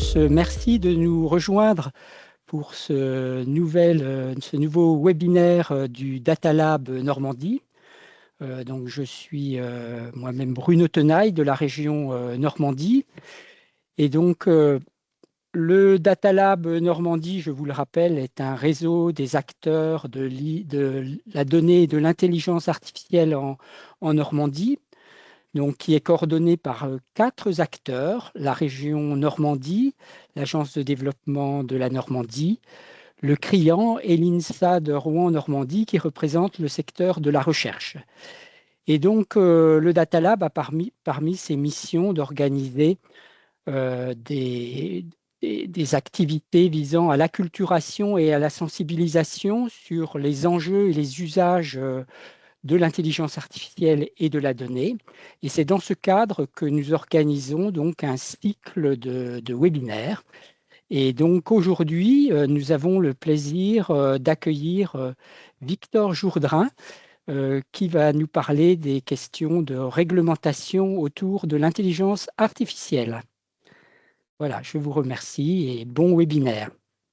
tous, merci de nous rejoindre pour ce nouveau webinaire du Data Lab Normandie. Donc, je suis moi-même Bruno Tenaille de la région Normandie. Et donc, le Data Lab Normandie, je vous le rappelle, est un réseau des acteurs de la donnée et de l'intelligence artificielle en Normandie, donc, qui est coordonné par 4 acteurs: la région Normandie, l'Agence de développement de la Normandie, le CRIAN et l'INSA de Rouen-Normandie, qui représente le secteur de la recherche. Et donc, le Data Lab a parmi ses missions d'organiser des activités visant à l'acculturation et à la sensibilisation sur les enjeux et les usages de l'intelligence artificielle et de la donnée. Et c'est dans ce cadre que nous organisons donc un cycle de webinaires. Et donc aujourd'hui, nous avons le plaisir d'accueillir Victor Jourdain, qui va nous parler des questions de réglementation autour de l'intelligence artificielle. Voilà, je vous remercie et bon webinaire.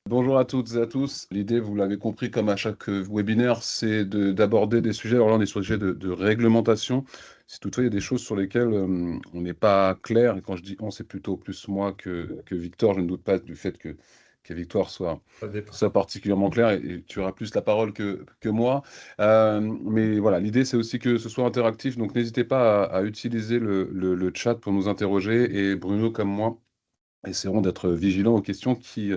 Bonjour à toutes et à tous. L'idée, vous l'avez compris, comme à chaque webinaire, c'est d'aborder des sujets. Alors là, on est sur des sujets de réglementation. Si toutefois, il y a des choses sur lesquelles on n'est pas clair, et quand je dis on, c'est plutôt plus moi que Victor. Je ne doute pas du fait que Victor soit particulièrement clair, et tu auras plus la parole que moi. Mais voilà, l'idée, c'est aussi que ce soit interactif. Donc, n'hésitez pas à utiliser le chat pour nous interroger. Et Bruno, comme moi, essaieront d'être vigilants aux questions qui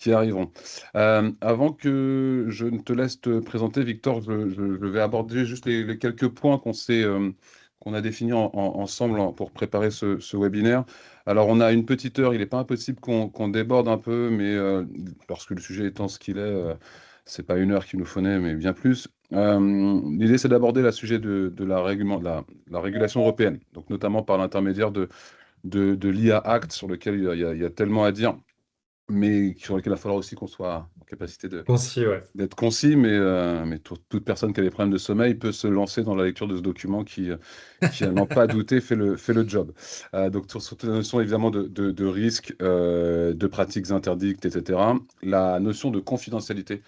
arriveront. Avant que je ne te laisse te présenter, Victor, je vais aborder juste les quelques points qu'on a définis ensemble pour préparer ce webinaire. Alors, on a une petite heure, il n'est pas impossible qu'on déborde un peu, mais lorsque le sujet étant ce qu'il est, c'est pas une heure qu'il nous faudrait, mais bien plus. L'idée, c'est d'aborder le sujet de la régulation européenne, donc notamment par l'intermédiaire de l'IA Act, sur lequel il y a tellement à dire, mais sur lequel il va falloir aussi qu'on soit en capacité Concis, ouais. d'être concis, mais toute personne qui a des problèmes de sommeil peut se lancer dans la lecture de ce document qui à n'en pas douter, fait le job. Donc, sur la notion évidemment de risque, de pratiques interdites, etc. La notion de confidentialité,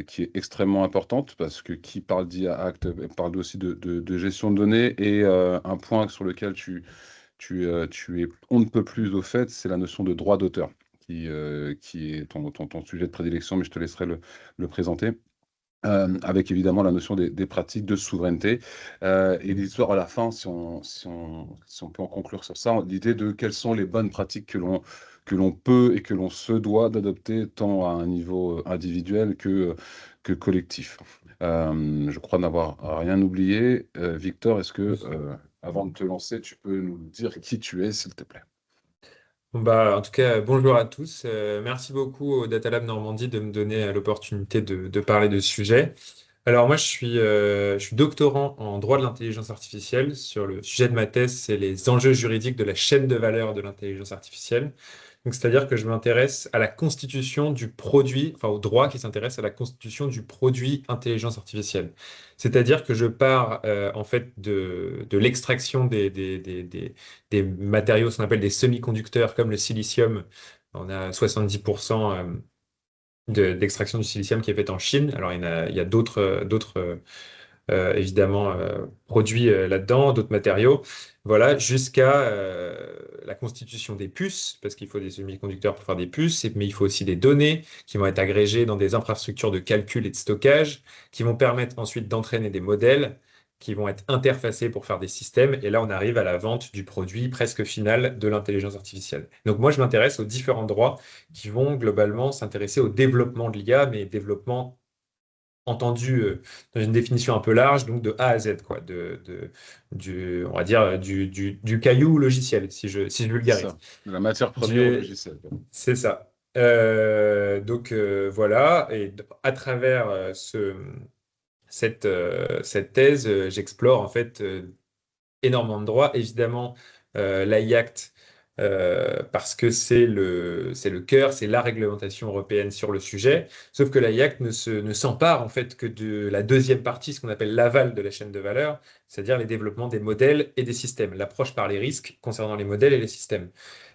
qui est extrêmement importante, parce que qui parle d'IA Act parle aussi de gestion de données, et un point sur lequel tu es on ne peut plus au fait, c'est la notion de droit d'auteur, qui est ton sujet de prédilection, mais je te laisserai le présenter. Avec évidemment la notion des pratiques de souveraineté, et l'histoire à la fin, si on peut en conclure sur ça, l'idée de quelles sont les bonnes pratiques que l'on peut et que l'on se doit d'adopter, tant à un niveau individuel que collectif. Je crois n'avoir rien oublié. Victor, est-ce que, avant de te lancer, tu peux nous dire qui tu es, s'il te plaît? Bon, bah, en tout cas, bonjour à tous. Merci beaucoup au Data Lab Normandie de me donner l'opportunité de parler de ce sujet. Alors moi, je suis doctorant en droit de l'intelligence artificielle. Sur le sujet de ma thèse, c'est les enjeux juridiques de la chaîne de valeur de l'intelligence artificielle. Donc, c'est-à-dire que je m'intéresse à la constitution du produit, enfin au droit qui s'intéresse à la constitution du produit intelligence artificielle. C'est-à-dire que je pars en fait de l'extraction des matériaux, ce qu'on appelle des semi-conducteurs comme le silicium. On a 70% d'extraction du silicium qui est faite en Chine. Alors, il y a d'autres évidemment produits là-dedans, d'autres matériaux. Voilà, jusqu'à la constitution des puces, parce qu'il faut des semi-conducteurs pour faire des puces, mais il faut aussi des données qui vont être agrégées dans des infrastructures de calcul et de stockage, qui vont permettre ensuite d'entraîner des modèles qui vont être interfacés pour faire des systèmes. Et là, on arrive à la vente du produit presque final de l'intelligence artificielle. Donc moi, je m'intéresse aux différents droits qui vont globalement s'intéresser au développement de l'IA, mais développement entendu dans une définition un peu large, donc de A à Z, quoi, on va dire du caillou logiciel, si je vulgarise. Ça, de la matière première au logiciel. C'est ça. Donc voilà, et à travers cette thèse, j'explore en fait énormément de droits. Évidemment, l'AI Act parce que c'est le cœur, c'est la réglementation européenne sur le sujet. Sauf que l'AIAC ne s'empare en fait que de la deuxième partie, ce qu'on appelle l'aval de la chaîne de valeur, c'est-à-dire les développements des modèles et des systèmes, l'approche par les risques concernant les modèles et les systèmes.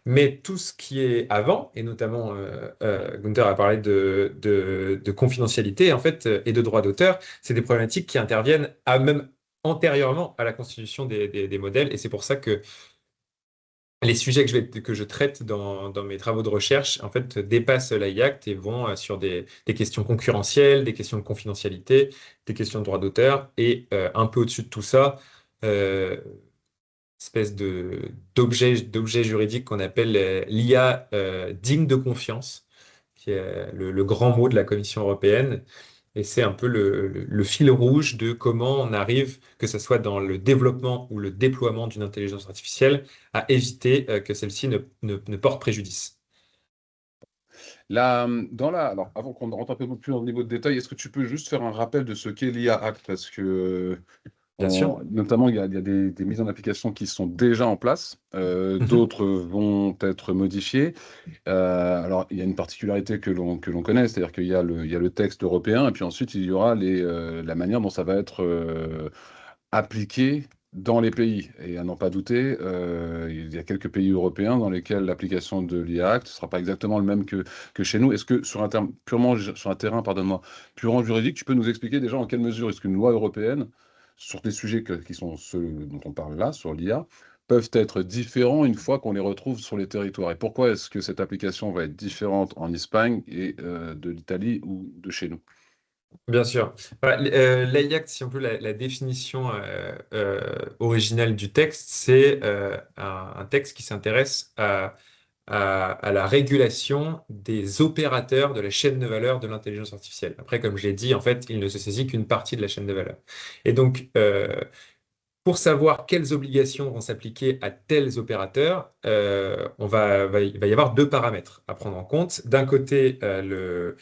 Mais tout ce qui est avant, et notamment Gunther a parlé de confidentialité en fait, et de droit d'auteur, c'est des problématiques qui interviennent même antérieurement à la constitution des modèles. Et c'est pour ça que les sujets que je traite dans mes travaux de recherche, en fait, dépassent l'AI-Act et vont sur des questions concurrentielles, des questions de confidentialité, des questions de droit d'auteur, et un peu au-dessus de tout ça, euh, espèce d'objet juridique qu'on appelle l'IA digne de confiance, qui est le grand mot de la Commission européenne. Et c'est un peu le fil rouge de comment on arrive, que ce soit dans le développement ou le déploiement d'une intelligence artificielle, à éviter que celle-ci ne porte préjudice. Alors, avant qu'on rentre un peu plus dans le niveau de détail, est-ce que tu peux juste faire un rappel de ce qu'est l'IA Act? Parce que Bien sûr. notamment, il y a des mises en application qui sont déjà en place, d'autres vont être modifiées. Alors, il y a une particularité que l'on connaît, c'est-à-dire qu'il y a le texte européen, et puis ensuite, il y aura la manière dont ça va être appliqué dans les pays. Et à n'en pas douter, il y a quelques pays européens dans lesquels l'application de l'IA Act ne sera pas exactement le même que chez nous. Est-ce que sur un terme sur un terrain, pardonne-moi, purement juridique, tu peux nous expliquer déjà en quelle mesure est-ce qu'une loi européenne, sur des sujets qui sont ceux dont on parle là, sur l'IA, peuvent être différents une fois qu'on les retrouve sur les territoires? Et pourquoi est-ce que cette application va être différente en Espagne et de l'Italie ou de chez nous? Bien sûr. L'AIACT, si on peut la définition originale du texte, c'est un texte qui s'intéresse à la régulation des opérateurs de la chaîne de valeur de l'intelligence artificielle. Après, comme je l'ai dit, en fait, il ne se saisit qu'une partie de la chaîne de valeur. Et donc, pour savoir quelles obligations vont s'appliquer à tels opérateurs, il va y avoir deux paramètres à prendre en compte. D'un côté, le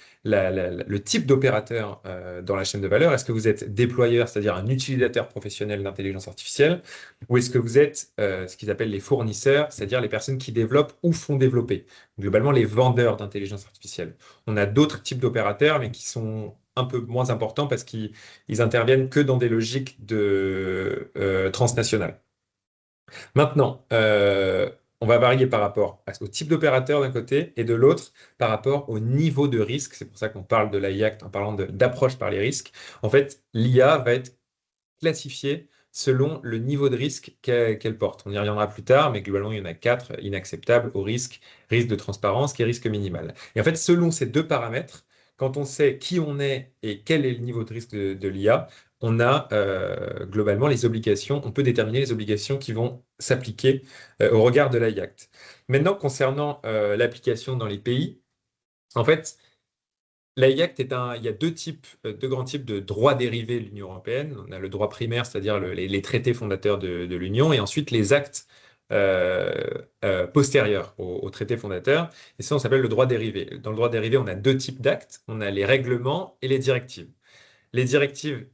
type d'opérateur dans la chaîne de valeur. Est-ce que vous êtes déployeur, c'est-à-dire un utilisateur professionnel d'intelligence artificielle, ou est-ce que vous êtes ce qu'ils appellent les fournisseurs, c'est-à-dire les personnes qui développent ou font développer, globalement les vendeurs d'intelligence artificielle. On a d'autres types d'opérateurs, mais qui sont un peu moins importants parce qu'ils interviennent que dans des logiques transnationales. Maintenant, on va varier par rapport au type d'opérateur d'un côté et de l'autre par rapport au niveau de risque. C'est pour ça qu'on parle de l'AI-Act en parlant d'approche par les risques. En fait, l'IA va être classifiée selon le niveau de risque qu'elle porte. On y reviendra plus tard, mais globalement, il y en a 4: inacceptable, au risque, risque de transparence, qui est risque minimal. Et en fait, selon ces deux paramètres, quand on sait qui on est et quel est le niveau de risque de l'IA, on a globalement les obligations, on peut déterminer les obligations qui vont s'appliquer au regard de l'AI Act. Maintenant, concernant l'application dans les pays, en fait, l'AI Act il y a deux grands types de droits dérivés de l'Union européenne. On a le droit primaire, c'est-à-dire les traités fondateurs de l'Union, et ensuite les actes postérieurs aux traités fondateurs. Et ça, on s'appelle le droit dérivé. Dans le droit dérivé, on a deux types d'actes. On a les règlements et les directives. Les directives,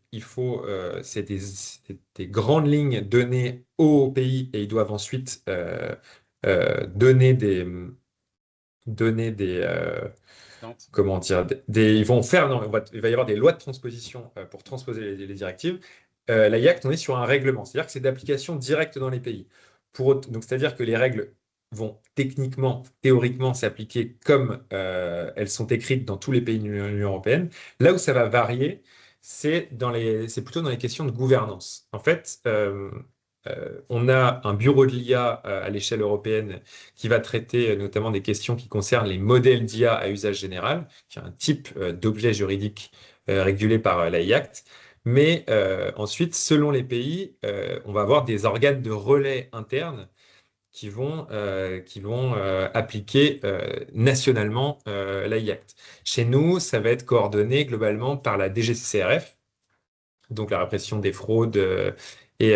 c'est des grandes lignes données aux pays, et ils doivent ensuite donner comment dire, ils vont faire, non, il va y avoir des lois de transposition pour transposer les directives. L'AI-Act, on est sur un règlement, c'est-à-dire que c'est d'application directe dans les pays. Donc, c'est-à-dire que les règles vont théoriquement s'appliquer comme elles sont écrites dans tous les pays de l'Union européenne. Là où ça va varier, c'est plutôt dans les questions de gouvernance. En fait, on a un bureau de l'IA à l'échelle européenne qui va traiter notamment des questions qui concernent les modèles d'IA à usage général, qui est un type d'objet juridique régulé par l'AI Act. Mais ensuite, selon les pays, on va avoir des organes de relais internes qui vont appliquer nationalement l'AI Act. Chez nous, ça va être coordonné globalement par la DGCCRF, donc la répression des fraudes et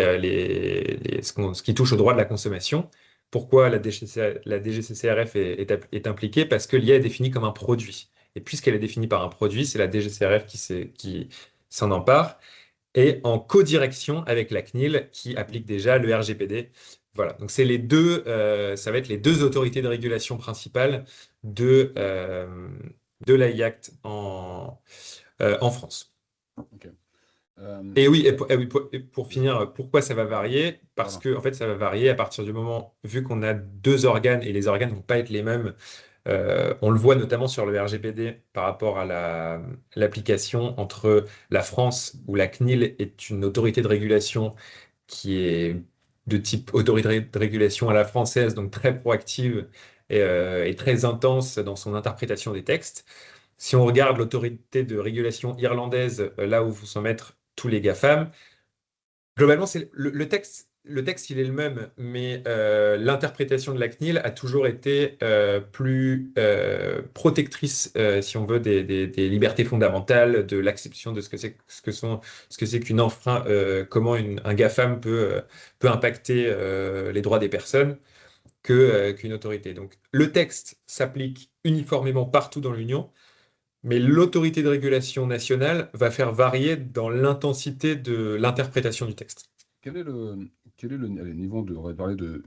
ce qui touche au droit de la consommation. Pourquoi la DGCCRF est impliquée? Parce que l'IA est définie comme un produit. Et puisqu'elle est définie par un produit, c'est la DGCCRF qui s'en empare, et en codirection avec la CNIL qui applique déjà le RGPD Voilà, donc c'est ça va être les deux autorités de régulation principales de l'AIACT en France. Ok. Euh, Et oui, et pour je- finir, pourquoi ça va varier? Parce Voilà. que en fait, ça va varier à partir du moment, vu qu'on a deux organes et les organes ne vont pas être les mêmes. On le voit notamment sur le RGPD par rapport à l'application entre la France, où la CNIL est une autorité de régulation qui est de type autorité de régulation à la française, donc très proactive et très intense dans son interprétation des textes. Si on regarde l'autorité de régulation irlandaise, là où vont s'en mettre tous les GAFAM, globalement, c'est le texte, il est le même, mais l'interprétation de la CNIL a toujours été plus protectrice, si on veut, des libertés fondamentales, de l'acception de ce que c'est qu'une enfreint, comment un GAFAM peut impacter les droits des personnes qu'une autorité. Donc, le texte s'applique uniformément partout dans l'Union, mais l'autorité de régulation nationale va faire varier dans l'intensité de l'interprétation du texte. Quel est le allez, niveau de, on va parler de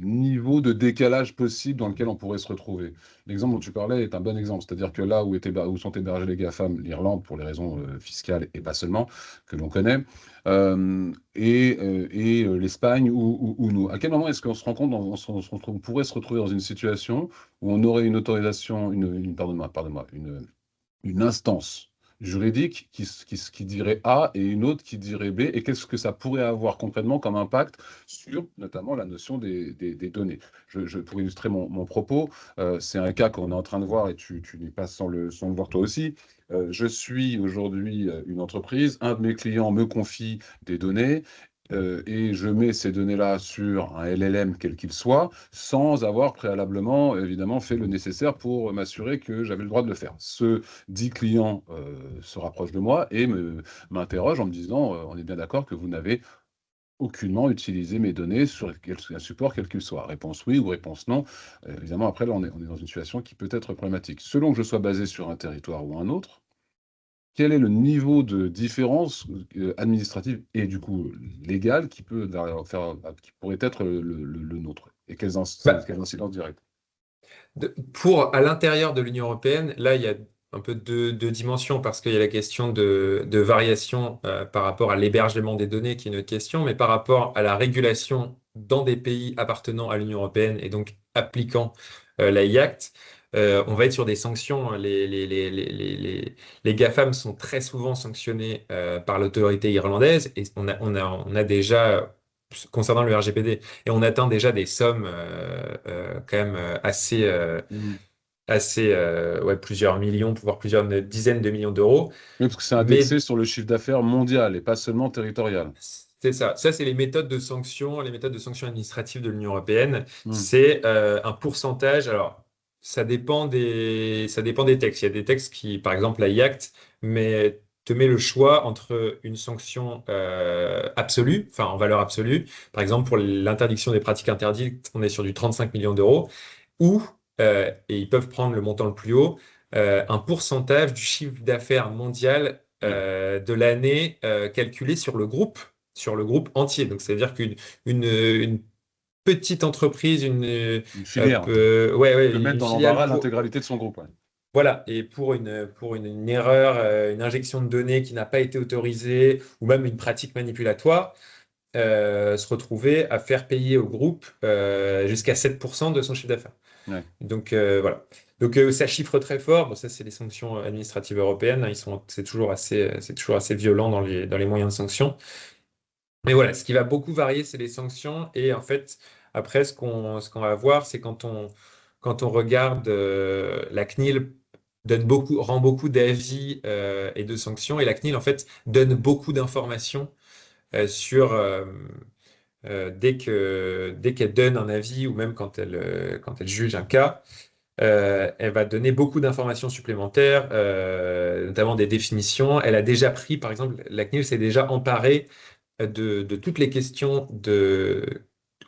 niveau de décalage possible dans lequel on pourrait se retrouver? L'exemple dont tu parlais est un bon exemple, c'est-à-dire que là où sont hébergés les GAFAM, l'Irlande, pour les raisons fiscales et pas seulement, que l'on connaît, l'Espagne ou nous. À quel moment est-ce qu'on se rend compte, on pourrait se retrouver dans une situation où on aurait une autorisation, pardonne-moi, une instance juridique qui dirait A et une autre qui dirait B, et qu'est-ce que ça pourrait avoir concrètement comme impact sur notamment la notion des données. Pour illustrer mon propos, c'est un cas qu'on est en train de voir et tu n'es pas sans le voir toi aussi. Je suis aujourd'hui une entreprise, un de mes clients me confie des données, et je mets ces données-là sur un LLM quel qu'il soit, sans avoir préalablement, évidemment, fait le nécessaire pour m'assurer que j'avais le droit de le faire. Ce dit client se rapproche de moi et m'interroge en me disant, on est bien d'accord que vous n'avez aucunement utilisé mes données sur un support quel qu'il soit. Réponse oui ou réponse non. Évidemment, après, là, on est dans une situation qui peut être problématique. Selon que je sois basé sur un territoire ou un autre, quel est le niveau de différence administrative et du coup légale qui pourrait être le nôtre? Et Bah, quelles incidences directes? à l'intérieur de l'Union européenne, là, il y a un peu deux dimensions parce qu'il y a la question de variation par rapport à l'hébergement des données, qui est une autre question, mais par rapport à la régulation dans des pays appartenant à l'Union européenne et donc appliquant la IACT, on va être sur des sanctions. Les GAFAM sont très souvent sanctionnés par l'autorité irlandaise et on a déjà, concernant le RGPD, et on atteint déjà des sommes quand même Mmh. ouais, plusieurs millions, voire plusieurs dizaines de millions d'euros. Oui, parce que c'est Mais indexé sur le chiffre d'affaires mondial et pas seulement territorial. c'est ça. Ça, c'est les méthodes de sanctions administratives de l'Union européenne. Mmh. C'est un pourcentage. Alors, ça dépend des textes. Il y a des textes qui, par exemple, la IACT, te met le choix entre une sanction absolue, enfin en valeur absolue. Par exemple, pour l'interdiction des pratiques interdites, on est sur du 35 millions d'euros, ou, et ils peuvent prendre le montant le plus haut, un pourcentage du chiffre d'affaires mondial Oui, de l'année calculé sur le groupe entier. Donc, c'est-à-dire une petite entreprise, une filière ouais, peut mettre une dans filiale l'embarras l'intégralité de son groupe. Ouais. voilà, et pour une erreur, une injection de données qui n'a pas été autorisée, ou même une pratique manipulatoire, se retrouver à faire payer au groupe jusqu'à 7% de son chiffre d'affaires. Ouais. Donc voilà. Donc ça chiffre très fort. Bon, ça, c'est les sanctions administratives européennes, hein. C'est toujours assez violent dans les moyens de sanction. Mais voilà, ce qui va beaucoup varier, c'est les sanctions. Et en fait, après, ce qu'on va voir, c'est quand on regarde la CNIL rend beaucoup d'avis et de sanctions. Et la CNIL, en fait, donne beaucoup d'informations dès qu'elle donne un avis ou même quand elle juge un cas. Elle va donner beaucoup d'informations supplémentaires, notamment des définitions. Elle a déjà pris, par exemple, la CNIL s'est déjà emparée de toutes les questions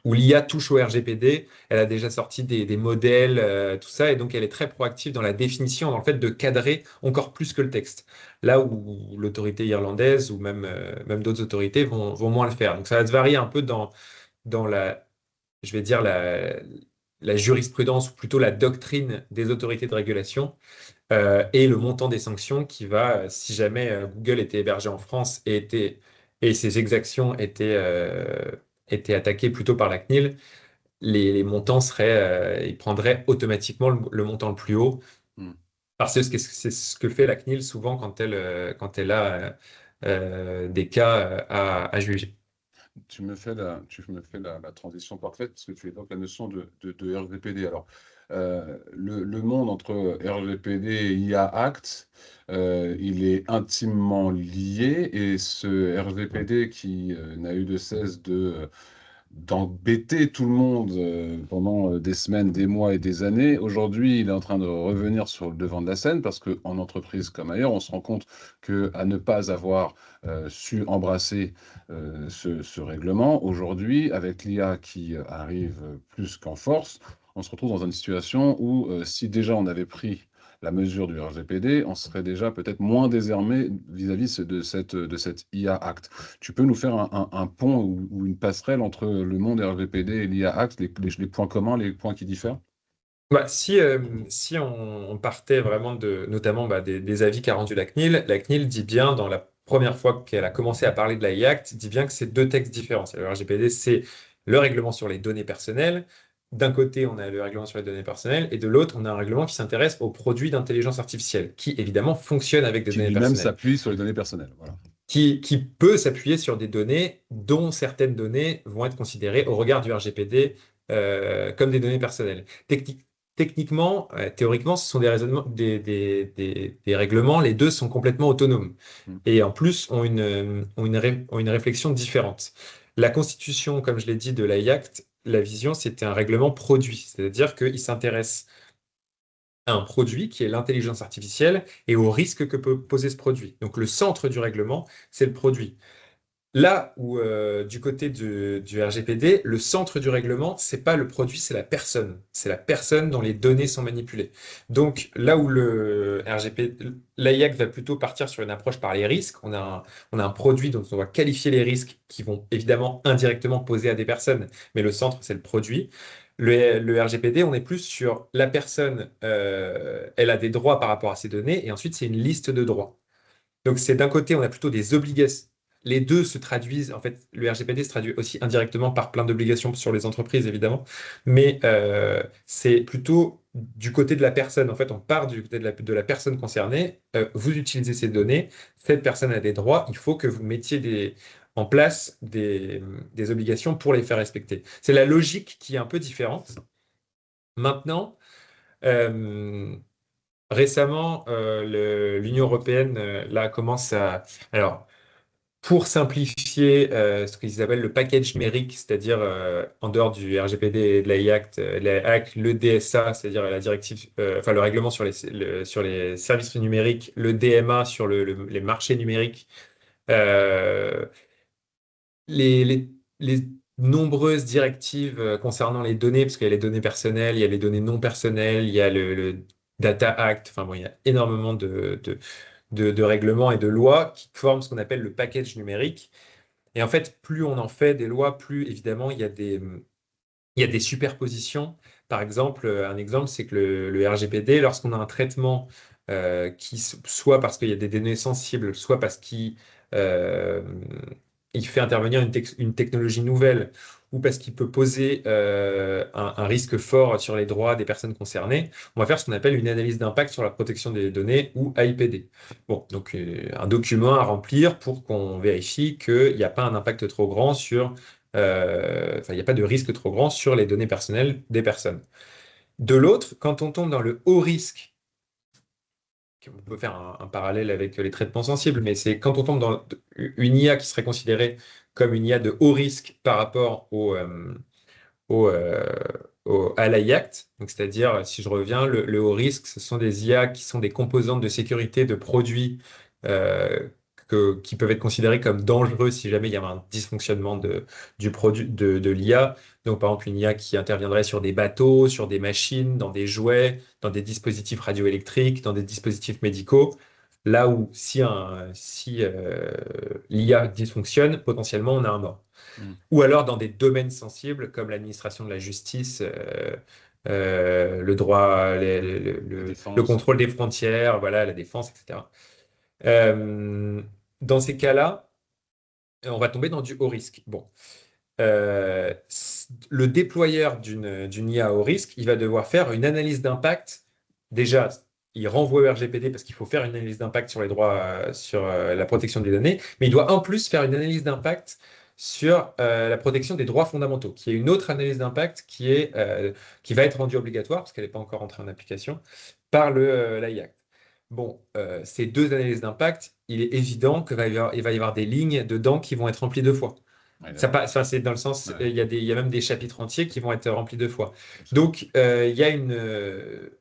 où l'IA touche au RGPD. Elle a déjà sorti des modèles, tout ça, et donc elle est très proactive dans la définition, dans le fait de cadrer encore plus que le texte. Là où l'autorité irlandaise ou même d'autres autorités vont moins le faire. Donc ça va se varier un peu dans je vais dire, la jurisprudence, ou plutôt la doctrine des autorités de régulation, et le montant des sanctions qui va, si jamais Google était hébergé en France et ses exactions étaient attaquées plutôt par la CNIL, les montants ils prendraient automatiquement le montant le plus haut, Hmm. parce que c'est ce que fait la CNIL souvent quand elle a des cas à juger. Tu me fais la transition parfaite parce que tu évoques la notion de RGPD. Alors, le monde entre RGPD et IA Act, il est intimement lié et ce RGPD qui n'a eu de cesse d'embêter tout le monde pendant des semaines, des mois et des années. Aujourd'hui, il est en train de revenir sur le devant de la scène parce qu'en entreprise comme ailleurs, on se rend compte que à ne pas avoir su embrasser ce règlement, aujourd'hui, avec l'IA qui arrive plus qu'en force, on se retrouve dans une situation où si déjà on avait pris la mesure du RGPD, on serait déjà peut-être moins désarmé vis-à-vis de cette IA Act. Tu peux nous faire un pont ou une passerelle entre le monde RGPD et l'IA Act, les points communs, les points qui diffèrent? Bah, si on partait vraiment notamment des avis qu'a rendu la CNIL dit bien, dans la première fois qu'elle a commencé à parler de la IACT, dit bien que c'est deux textes différents. Le RGPD, c'est le règlement sur les données personnelles. D'un côté, on a le règlement sur les données personnelles, et de l'autre, on a un règlement qui s'intéresse aux produits d'intelligence artificielle, qui évidemment fonctionne avec des Qui données lui-même personnelles, s'appuie sur les données personnelles. Voilà. qui peut s'appuyer sur des données dont certaines données vont être considérées au regard du RGPD comme des données personnelles. Techniquement, théoriquement, ce sont des raisonnements, des règlements, les deux sont complètement autonomes Mm. et en plus ont une réflexion différente. La constitution, comme je l'ai dit, de l'AIACT, la vision, c'était un règlement produit, c'est-à-dire qu'il s'intéresse à un produit qui est l'intelligence artificielle et aux risques que peut poser ce produit. Donc le centre du règlement, c'est le produit. Là où, du côté du RGPD, le centre du règlement, c'est pas le produit, c'est la personne. C'est la personne dont les données sont manipulées. Donc, là où le RGPD, l'AIAC va plutôt partir sur une approche par les risques, on a un produit dont on va qualifier les risques qui vont évidemment indirectement poser à des personnes, mais le centre, c'est le produit. Le RGPD, on est plus sur la personne, elle a des droits par rapport à ces données, et ensuite, c'est une liste de droits. Donc, c'est d'un côté, on a plutôt des obligations. Les deux se traduisent, en fait, le RGPD se traduit aussi indirectement par plein d'obligations sur les entreprises, évidemment, mais c'est plutôt du côté de la personne. En fait, on part du côté de la personne concernée. Vous utilisez ces données, cette personne a des droits, il faut que vous mettiez en place des obligations pour les faire respecter. C'est la logique qui est un peu différente. Maintenant, euh, récemment, l'Union européenne, là, commence à... Alors, pour simplifier ce qu'ils appellent le package numérique, c'est-à-dire en dehors du RGPD et de l'AIACT, le DSA, c'est-à-dire la directive, enfin le règlement sur les services numériques, le DMA sur les marchés numériques, euh, les nombreuses directives concernant les données, parce qu'il y a les données personnelles, il y a les données non personnelles, il y a le Data Act, enfin bon, il y a énormément de règlements et de lois qui forment ce qu'on appelle le package numérique. Et en fait, plus on en fait des lois, plus évidemment il y a des superpositions. Par exemple, un exemple, c'est que le RGPD, lorsqu'on a un traitement soit parce qu'il y a des données sensibles, soit parce qu'il euh, il fait intervenir une technologie nouvelle, ou parce qu'il peut poser un risque fort sur les droits des personnes concernées, on va faire ce qu'on appelle une analyse d'impact sur la protection des données, ou AIPD. Bon, donc un document à remplir pour qu'on vérifie qu'il n'y a pas un impact trop grand enfin, il n'y a pas de risque trop grand sur les données personnelles des personnes. De l'autre, quand on tombe dans le haut risque, on peut faire un parallèle avec les traitements sensibles, mais c'est quand on tombe dans une IA qui serait considérée comme une IA de haut risque par rapport au, euh, à l'AI Act. Donc, c'est-à-dire, si je reviens, le haut risque, ce sont des IA qui sont des composantes de sécurité de produits euh, qui peuvent être considérés comme dangereux si jamais il y avait un dysfonctionnement du produit de l'IA. Donc, par exemple, une IA qui interviendrait sur des bateaux, sur des machines, dans des jouets, dans des dispositifs radioélectriques, dans des dispositifs médicaux. Là où si l'IA dysfonctionne, potentiellement on a un mort. Mm. Ou alors dans des domaines sensibles comme l'administration de la justice, le droit, La le défense. contrôle des frontières, voilà, la défense, etc. Euh, dans ces cas-là, on va tomber dans du haut risque. Bon, le déployeur d'une IA au risque, il va devoir faire une analyse d'impact. Déjà, il renvoie au RGPD parce qu'il faut faire une analyse d'impact sur les droits, sur la protection des données, mais il doit en plus faire une analyse d'impact sur la protection des droits fondamentaux, qui est une autre analyse d'impact qui va être rendue obligatoire, parce qu'elle n'est pas encore entrée en application, par l'AI Act. Bon, ces deux analyses d'impact, il est évident il va y avoir des lignes dedans qui vont être remplies deux fois. Ouais, Ça, d'accord. enfin, c'est dans le sens, Ouais, il y a même des chapitres entiers qui vont être remplis deux fois. absolument. Donc, il y a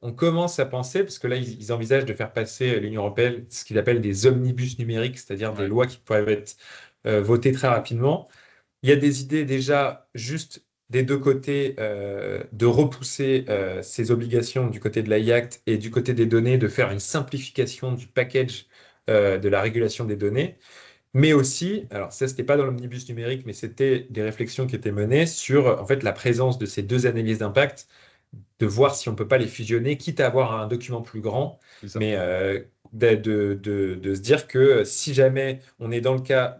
on commence à penser, parce que là, ils envisagent de faire passer l'Union européenne ce qu'ils appellent des omnibus numériques, c'est-à-dire des Ouais. lois qui pourraient être votées très rapidement. Il y a des idées déjà juste des deux côtés de repousser ces obligations du côté de l'AI Act et du côté des données, de faire une simplification du package de la régulation des données. Mais aussi, alors ça, c'était pas dans l'omnibus numérique, mais c'était des réflexions qui étaient menées sur en fait la présence de ces deux analyses d'impact, de voir si on peut pas les fusionner, quitte à avoir un document plus grand, C'est ça. mais de se dire que si jamais on est dans le cas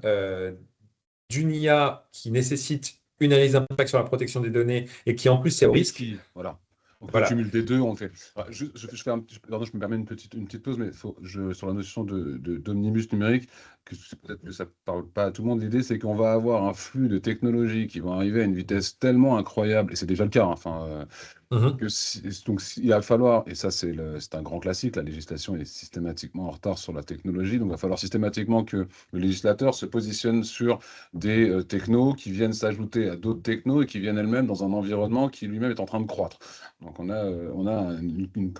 d'une IA qui nécessite une analyse d'impact sur la protection des données et qui en plus est au risque, Voilà. Donc le voilà. cumul des deux, on le fait. Voilà, je fais pardon, je me permets une petite pause, mais sur la notion d'omnibus numérique, peut-être que ça ne parle pas à tout le monde. L'idée, c'est qu'on va avoir un flux de technologies qui vont arriver à une vitesse tellement incroyable, et c'est déjà le cas, hein, enfin, Mhm. donc il va falloir, et ça c'est un grand classique, la législation est systématiquement en retard sur la technologie, donc il va falloir systématiquement que le législateur se positionne sur des technos qui viennent s'ajouter à d'autres technos et qui viennent elles-mêmes dans un environnement qui lui-même est en train de croître. Donc on a une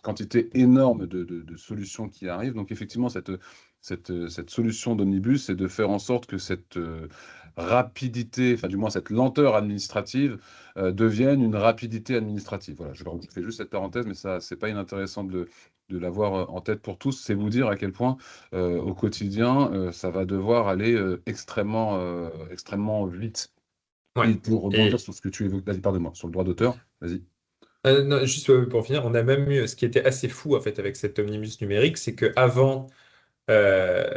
quantité énorme de solutions qui arrivent. Donc effectivement, cette solution d'omnibus, c'est de faire en sorte que cette rapidité, enfin du moins cette lenteur administrative, devienne une rapidité administrative. Voilà, je fais juste cette parenthèse, mais ça, c'est pas inintéressant de l'avoir en tête pour tous. C'est vous dire à quel point au quotidien, ça va devoir aller extrêmement vite. Ouais. Et pour rebondir Et sur ce que tu évoques, vas-y, pardonne-moi, sur le droit d'auteur, vas-y. non, juste pour finir, on a même eu ce qui était assez fou en fait avec cet omnibus numérique, c'est que avant euh,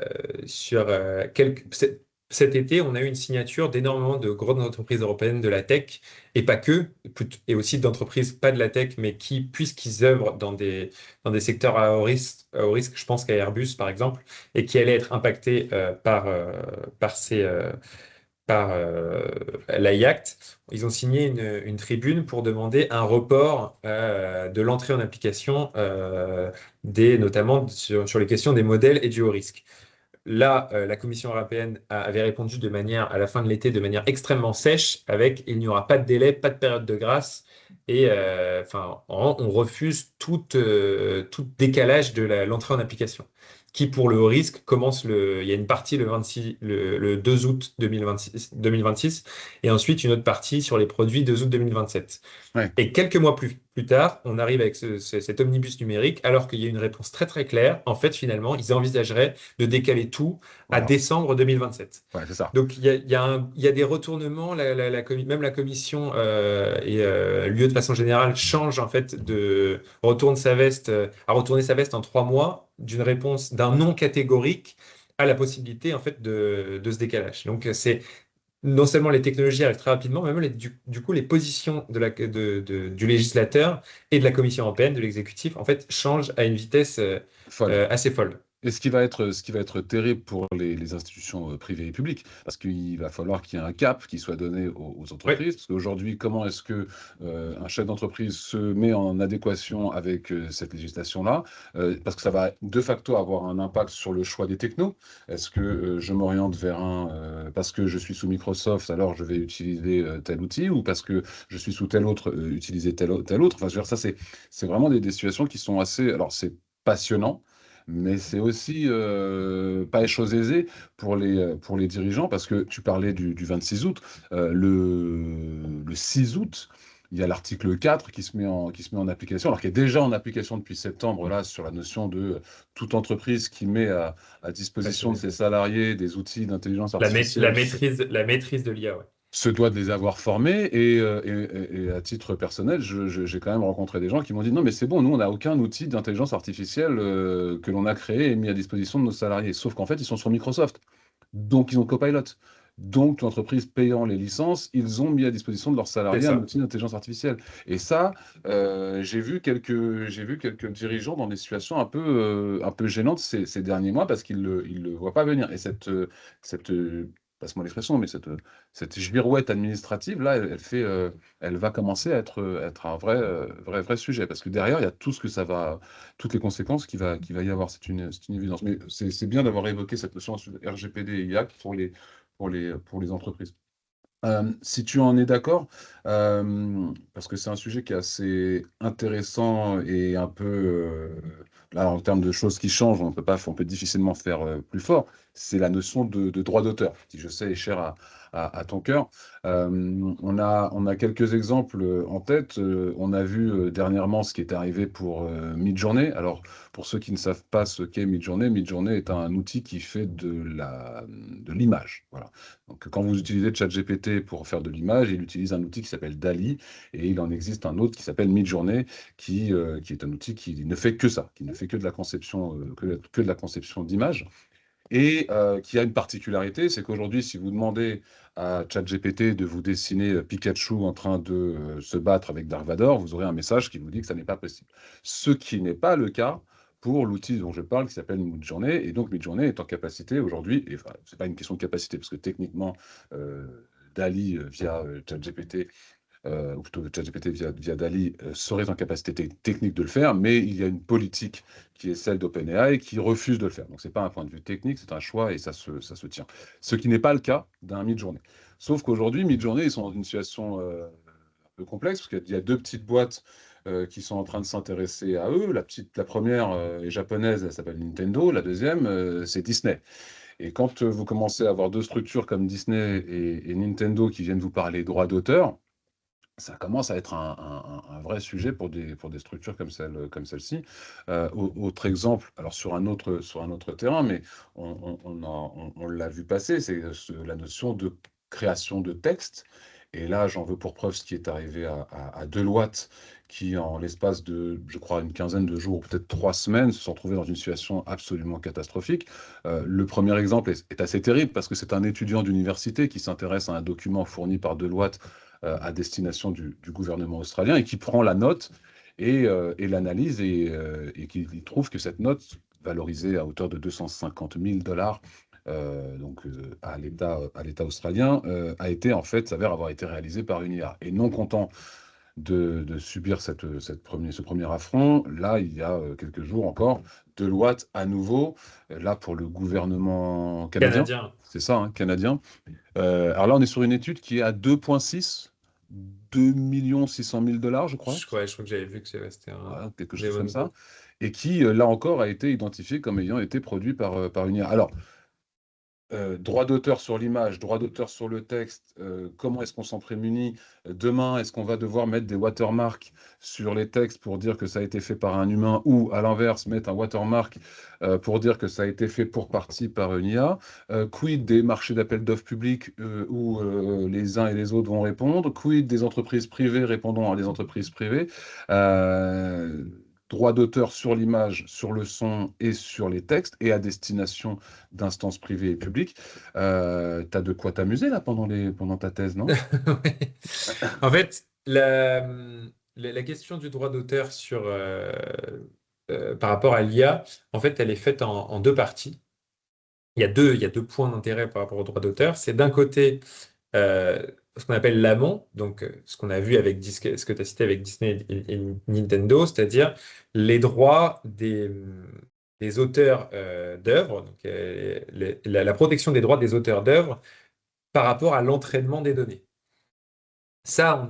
sur cet été, on a eu une signature d'énormément de grandes entreprises européennes de la tech, et pas que, et aussi d'entreprises pas de la tech, mais qui, puisqu'ils œuvrent dans des secteurs à haut risque, je pense qu'à Airbus par exemple, et qui allaient être impactés par par l'AI Act, ils ont signé une tribune pour demander un report de l'entrée en application notamment sur les questions des modèles et du haut risque. Là, la Commission européenne avait répondu à la fin de l'été de manière extrêmement sèche, avec il n'y aura pas de délai, pas de période de grâce, et enfin, on refuse tout décalage de l'entrée en application. Qui, pour le haut risque, il y a une partie le 2 août 2026, et ensuite une autre partie sur les produits 2 août 2027. Ouais, Et quelques mois plus tard, on arrive avec cet omnibus numérique, alors qu'il y a une réponse très très claire. En fait, finalement, ils envisageraient de décaler tout à voilà. décembre 2027. Ouais, c'est ça. Donc il y a des retournements, même la commission et l'UE de façon générale change en fait a retourné sa veste en 3 mois d'une réponse d'un non catégorique à la possibilité en fait de ce décalage. Donc c'est non seulement les technologies arrivent très rapidement, mais même du coup les positions du législateur et de la Commission européenne, de l'exécutif, en fait, changent à une vitesse Folle. assez folle. Et ce qui va être terrible pour les institutions privées et publiques, parce qu'il va falloir qu'il y ait un cap qui soit donné aux Oui, entreprises. Parce qu'aujourd'hui, comment est-ce que un chef d'entreprise se met en adéquation avec cette législation-là? Parce que ça va de facto avoir un impact sur le choix des technos. Est-ce que je m'oriente vers parce que je suis sous Microsoft, alors je vais utiliser tel outil, ou parce que je suis sous tel autre, utiliser tel autre? Enfin, je veux dire, ça, c'est vraiment des situations qui sont assez. Alors, c'est passionnant, mais c'est aussi pas chose aisée pour les dirigeants, parce que tu parlais du 26 août, le 6 août, Il y a l'article 4 qui se met en application, alors qu'il est déjà en application depuis septembre, là, sur la notion de toute entreprise qui met à Ouais, disposition de ses salariés des outils d'intelligence artificielle la maîtrise de l'IA, ouais. se doit de les avoir formés. Et à titre personnel, j'ai quand même rencontré des gens qui m'ont dit non, mais c'est bon, nous, on n'a aucun outil d'intelligence artificielle que l'on a créé et mis à disposition de nos salariés. Sauf qu'en fait, ils sont sur Microsoft. Donc, ils ont Copilot. Donc, l'entreprise payant les licences, ils ont mis à disposition de leurs C'est salariés un ça. outil d'intelligence artificielle. Et ça, j'ai vu quelques dirigeants dans des situations un peu gênantes ces derniers mois parce qu'ils le voient pas venir. Et passe-moi l'expression, mais cette girouette administrative, là, elle va commencer à être un vrai sujet. Parce que derrière, il y a tout ce que ça va, toutes les conséquences qu'il va y avoir. C'est une évidence. Mais c'est bien d'avoir évoqué cette notion de RGPD et IA pour les entreprises. Si tu en es d'accord, parce que c'est un sujet qui est assez intéressant et un peu, là, en termes de choses qui changent, on peut difficilement faire plus fort, c'est la notion de droit d'auteur, qui je sais est chère à ton cœur. On a quelques exemples en tête. On a vu dernièrement ce qui est arrivé pour Midjourney. Alors, pour ceux qui ne savent pas ce qu'est Midjourney, Midjourney est un outil qui fait de l'image. Voilà. Donc, quand vous utilisez ChatGPT pour faire de l'image, il utilise un outil qui s'appelle DALL-E et il en existe un autre qui s'appelle Midjourney qui est un outil qui ne fait que ça, qui ne fait que de la conception, que de la conception d'images et qui a une particularité, c'est qu'aujourd'hui, si vous demandez à ChatGPT de vous dessiner Pikachu en train de se battre avec Dark Vador, vous aurez un message qui vous dit que ça n'est pas possible. Ce qui n'est pas le cas pour l'outil dont je parle qui s'appelle Midjourney. Et donc Midjourney est en capacité aujourd'hui, et enfin, c'est pas une question de capacité, parce que techniquement, DALL-E via ChatGPT ou plutôt ChatGPT via DALL-E, serait en capacité technique de le faire, mais il y a une politique qui est celle d'OpenAI qui refuse de le faire. Donc, ce n'est pas un point de vue technique, c'est un choix et ça se tient. Ce qui n'est pas le cas d'un Midjourney. Sauf qu'aujourd'hui, Midjourney, ils sont dans une situation un peu complexe, parce qu'il y a deux petites boîtes qui sont en train de s'intéresser à eux. La première est japonaise, elle s'appelle Nintendo. La deuxième, c'est Disney. Et quand vous commencez à avoir deux structures comme Disney et Nintendo qui viennent vous parler droit d'auteur, ça commence à être un vrai sujet pour des structures comme celle-ci. Autre exemple, alors sur un autre terrain, mais on l'a vu passer, c'est la notion de création de texte. Et là, j'en veux pour preuve ce qui est arrivé à Deloitte, qui, en l'espace de, je crois, une quinzaine de jours, ou peut-être 3 semaines, se sont trouvés dans une situation absolument catastrophique. Le premier exemple est assez terrible parce que c'est un étudiant d'université qui s'intéresse à un document fourni par Deloitte à destination du gouvernement australien et qui prend la note et l'analyse et qui trouve que cette note, valorisée à hauteur de 250 000 $, à l'État australien, s'avère avoir été réalisée par une IA. Et non content de subir ce premier affront, là, il y a quelques jours encore, Deloitte à nouveau, là pour le gouvernement canadien, Canadien. c'est ça, hein, canadien. Alors là, on est sur une étude qui est à 2,6, 2 600 000 $, je crois. Je crois que j'avais vu que c'était Voilà, quelque des chose comme ça. bonnes- Et qui, là encore, a été identifié comme ayant été produit par une IA. Alors, droit d'auteur sur l'image, droit d'auteur sur le texte, comment est-ce qu'on s'en prémunit? Demain, est-ce qu'on va devoir mettre des watermarks sur les textes pour dire que ça a été fait par un humain ou, à l'inverse, mettre un watermark pour dire que ça a été fait pour partie par une IA? Quid des marchés d'appel d'offres publics où les uns et les autres vont répondre? Quid des entreprises privées répondant à des entreprises privées? Droit d'auteur sur l'image, sur le son et sur les textes, et à destination d'instances privées et publiques. Tu as de quoi t'amuser là pendant ta thèse, non? Ouais. En fait, la question du droit d'auteur par rapport à l'IA, en fait, elle est faite en deux parties. Il y a deux points d'intérêt par rapport au droit d'auteur. C'est d'un côté euh, ce qu'on appelle l'amont, donc ce qu'on a vu avec ce que tu as cité avec Disney et Nintendo, c'est-à-dire les droits des auteurs d'œuvres, donc la protection des droits des auteurs d'œuvres par rapport à l'entraînement des données. Ça,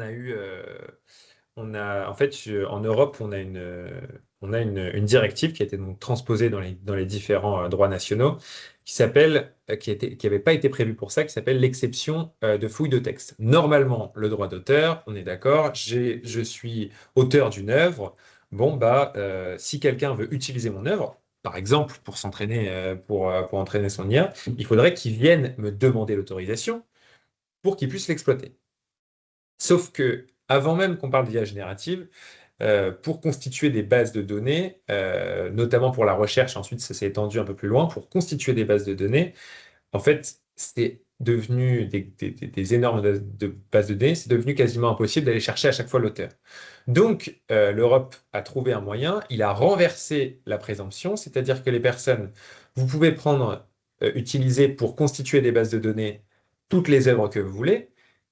en fait, en Europe, on a une directive qui a été donc transposée dans les différents droits nationaux, qui n'avait pas été prévu pour ça, qui s'appelle l'exception de fouille de texte. Normalement, le droit d'auteur, on est d'accord, je suis auteur d'une œuvre. Bon, si quelqu'un veut utiliser mon œuvre, par exemple pour s'entraîner, pour entraîner son IA, il faudrait qu'il vienne me demander l'autorisation pour qu'il puisse l'exploiter. Sauf que, avant même qu'on parle d'IA générative, pour constituer des bases de données, notamment pour la recherche, ensuite ça s'est étendu un peu plus loin, pour constituer des bases de données, en fait, c'est devenu des énormes bases de données, c'est devenu quasiment impossible d'aller chercher à chaque fois l'auteur. Donc, l'Europe a trouvé un moyen, il a renversé la présomption, c'est-à-dire que les personnes, vous pouvez utiliser pour constituer des bases de données toutes les œuvres que vous voulez,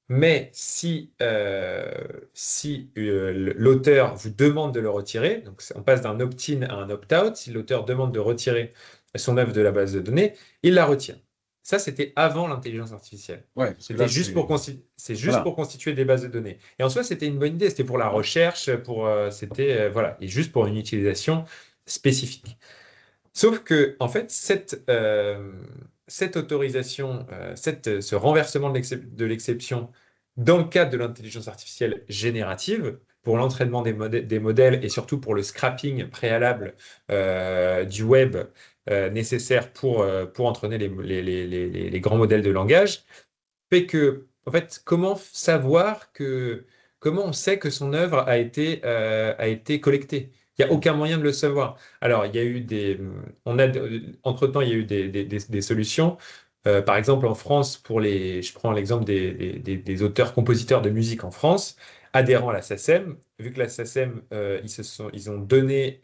mais si l'auteur vous demande de le retirer, donc on passe d'un opt-in à un opt-out, si l'auteur demande de retirer son œuvre de la base de données, il la retire. Ça, c'était avant l'intelligence artificielle. Ouais, parce que C'était là, juste voilà. pour constituer des bases de données. Et en soi, c'était une bonne idée. C'était pour la recherche, voilà, et juste pour une utilisation spécifique. Sauf que, en fait, cette autorisation, ce renversement de l'exception dans le cadre de l'intelligence artificielle générative, pour l'entraînement des modèles et surtout pour le scrapping préalable du web nécessaire pour entraîner les grands modèles de langage, fait que, en fait, comment on sait que son œuvre a été collectée? Il n'y a aucun moyen de le savoir. Alors, il y a eu entre-temps, il y a eu des solutions. Par exemple, en France, je prends l'exemple des auteurs-compositeurs de musique en France, adhérents à la SACEM, vu que la SACEM, ils ont donné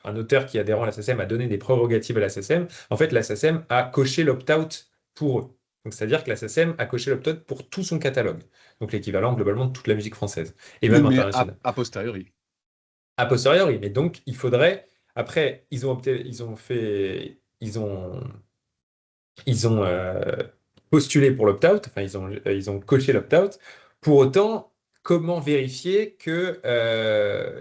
un auteur qui est adhérent à la SACEM a donné des prérogatives à la SACEM. En fait, la SACEM a coché l'opt-out pour eux. Donc, c'est-à-dire que la SACEM a coché l'opt-out pour tout son catalogue. Donc, l'équivalent globalement de toute la musique française et Oui, même mais internationale. a posteriori. A posteriori, mais donc il faudrait. Après, ils ont postulé pour l'opt-out, enfin ils ont coché l'opt-out. Pour autant, comment vérifier que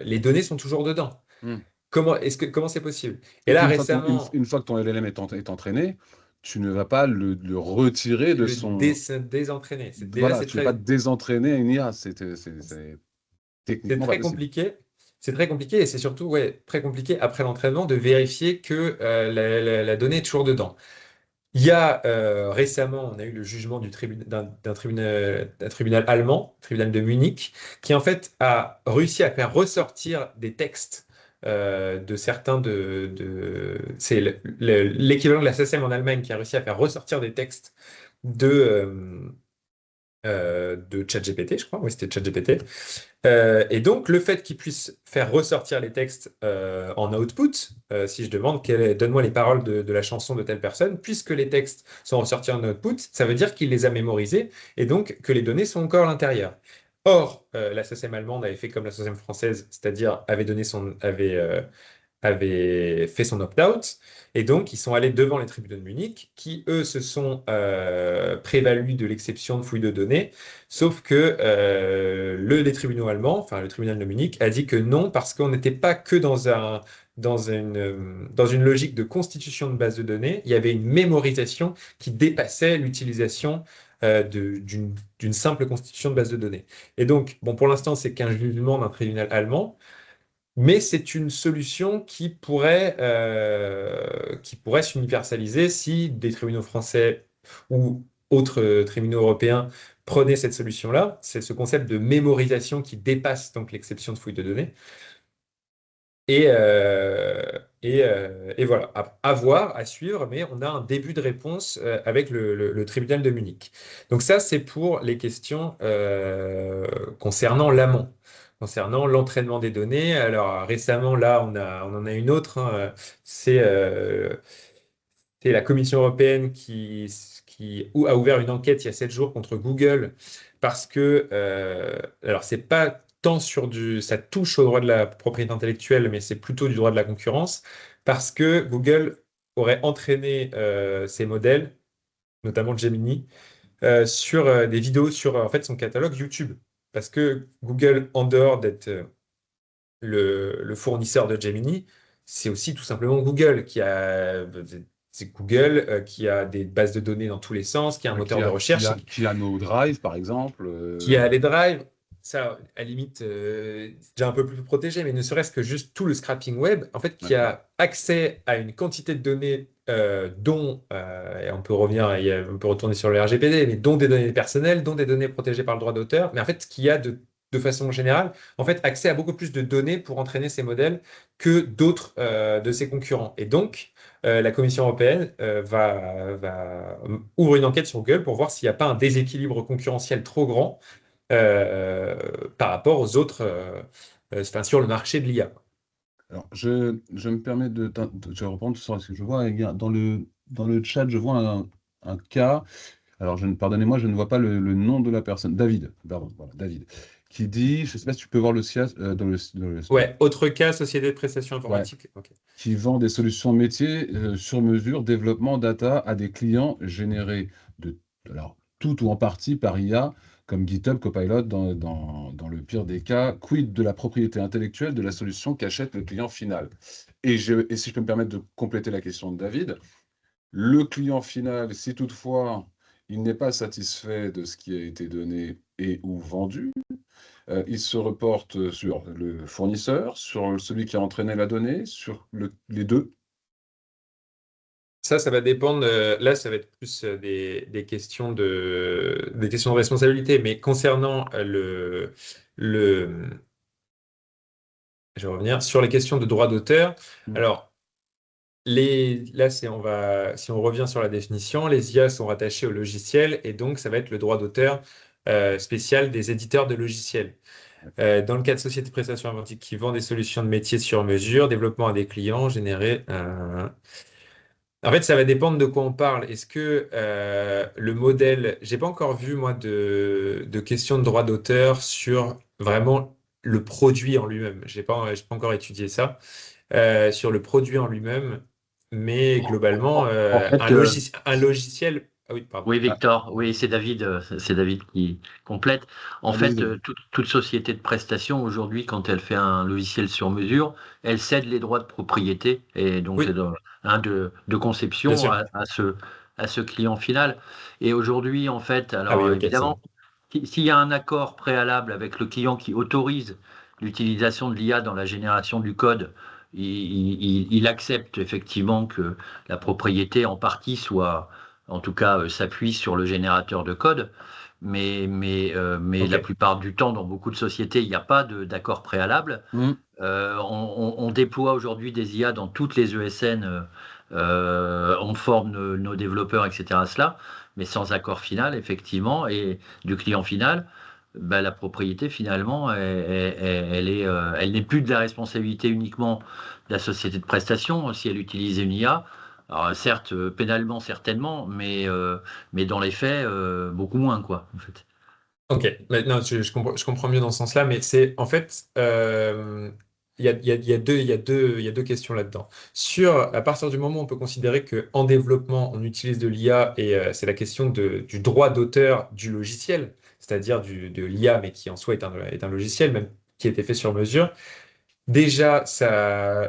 les données sont toujours dedans? Hmm. Comment c'est possible? Et Donc, là, récemment, une fois que ton LLM est entraîné, tu ne vas pas le retirer de le son. désentraîner. Déjà, Voilà, tu ne vas pas désentraîner une IA. c'est Techniquement pas très possible. compliqué. C'est très compliqué et c'est surtout très compliqué après l'entraînement de vérifier que la donnée est toujours dedans. Il y a récemment, on a eu le jugement d'un tribunal allemand, tribunal de Munich, qui en fait a réussi à faire ressortir des textes de certains c'est l'équivalent de la SACEM en Allemagne qui a réussi à faire ressortir des textes de ChatGPT, je crois. Oui, c'était ChatGPT. Et donc, le fait qu'ils puissent faire ressortir les textes en output, si je demande donne-moi les paroles de la chanson de telle personne, puisque les textes sont ressortis en output, ça veut dire qu'il les a mémorisés et donc que les données sont encore à l'intérieur. Or, la SACEM allemande avait fait comme la SACEM française, c'est-à-dire avait fait son opt-out, et donc ils sont allés devant les tribunaux de Munich, qui eux se sont prévalus de l'exception de fouille de données, sauf que les tribunaux allemands, enfin le tribunal de Munich, a dit que non, parce qu'on n'était pas que dans une logique de constitution de base de données, il y avait une mémorisation qui dépassait l'utilisation d'une simple constitution de base de données. Et donc, bon, pour l'instant, c'est qu'un jugement d'un tribunal allemand, mais c'est une solution qui pourrait s'universaliser si des tribunaux français ou autres tribunaux européens prenaient cette solution-là. C'est ce concept de mémorisation qui dépasse donc l'exception de fouille de données. Et voilà, à voir, à suivre, mais on a un début de réponse avec le tribunal de Munich. Donc ça, c'est pour les questions concernant l'amont, concernant l'entraînement des données. Alors récemment, là, on en a une autre, hein, c'est la Commission européenne qui a ouvert une enquête il y a 7 jours contre Google parce que, alors c'est pas tant ça touche au droit de la propriété intellectuelle, mais c'est plutôt du droit de la concurrence parce que Google aurait entraîné ses modèles, notamment Gemini, sur des vidéos sur en fait son catalogue YouTube. Parce que Google, en dehors d'être le fournisseur de Gemini, c'est aussi tout simplement Google qui a c'est Google qui a des bases de données dans tous les sens, qui a un moteur de recherche, qui a nos drives, par exemple. qui a les drives. Ça, à la limite, c'est déjà un peu plus protégé, mais ne serait-ce que juste tout le scrapping web, en fait, qui D'accord. a accès à une quantité de données dont, et on peut revenir, on peut retourner sur le RGPD, mais dont des données personnelles, dont des données protégées par le droit d'auteur, mais en fait, qui a de façon générale, en fait, accès à beaucoup plus de données pour entraîner ces modèles que d'autres de ses concurrents. Et donc, la Commission européenne ouvre une enquête sur Google pour voir s'il n'y a pas un déséquilibre concurrentiel trop grand euh, par rapport aux autres, enfin, sur le marché de l'IA. Alors, je me permets de reprendre sur ce que je vois. Dans le chat, je vois un cas. Alors, pardonnez-moi, je ne vois pas le nom de la personne. David, pardon, voilà, David, qui dit, je ne sais pas si tu peux voir le SIAS Ouais, autre cas, société de prestations ouais, informatiques. Ok. qui vend des solutions métiers sur mesure, développement data à des clients générés de, alors, tout ou en partie par IA, comme GitHub, Copilot, dans le pire des cas. Quid de la propriété intellectuelle de la solution qu'achète le client final? Et si je peux me permettre de compléter la question de David, le client final, si toutefois il n'est pas satisfait de ce qui a été donné et ou vendu, il se reporte sur le fournisseur, sur celui qui a entraîné la donnée, sur les deux. Ça va dépendre. Là, ça va être plus des questions des questions de responsabilité. Mais concernant le, je vais revenir sur les questions de droit d'auteur. Mm. Alors, là, si on revient sur la définition, les IA sont rattachées au logiciel et donc ça va être le droit d'auteur spécial des éditeurs de logiciels. D'accord. Dans le cas de sociétés de prestations informatiques qui vendent des solutions de métier sur mesure, développement à des clients, généré. En fait, ça va dépendre de quoi on parle. Est-ce que le modèle, j'ai pas encore vu moi de questions de droit d'auteur sur vraiment le produit en lui-même. J'ai pas encore étudié ça sur le produit en lui-même, mais globalement, En fait, un logiciel. Ah oui, pardon. oui, Ah, Victor, oui, c'est David qui complète. En allez-y, fait, David. toute société de prestation aujourd'hui, quand elle fait un logiciel sur mesure, elle cède les droits de propriété et donc Oui, de bien conception sûr. à ce client final. Et aujourd'hui, en fait, Ah oui, alors ok, c'est évidemment, bon. s'il y a un accord préalable avec le client qui autorise l'utilisation de l'IA dans la génération du code, il accepte effectivement que la propriété en partie soit en tout cas s'appuie sur le générateur de code, mais Ok. la plupart du temps, dans beaucoup de sociétés, il n'y a pas d'accord préalable. Mm. On déploie aujourd'hui des IA dans toutes les ESN, on forme nos développeurs, etc. à cela, mais sans accord final, effectivement, et du client final. Ben, la propriété finalement, elle n'est plus de la responsabilité uniquement de la société de prestation si elle utilise une IA. Alors, certes, pénalement certainement, mais dans les faits, beaucoup moins, quoi, en fait. Ok, maintenant je comprends mieux dans ce sens-là, mais c'est en fait, il y a deux questions là-dedans. À partir du moment où on peut considérer qu'en développement, on utilise de l'IA, et c'est la question du droit d'auteur du logiciel, c'est-à-dire de l'IA, mais qui en soi est un logiciel, même qui a été fait sur mesure. Déjà, là,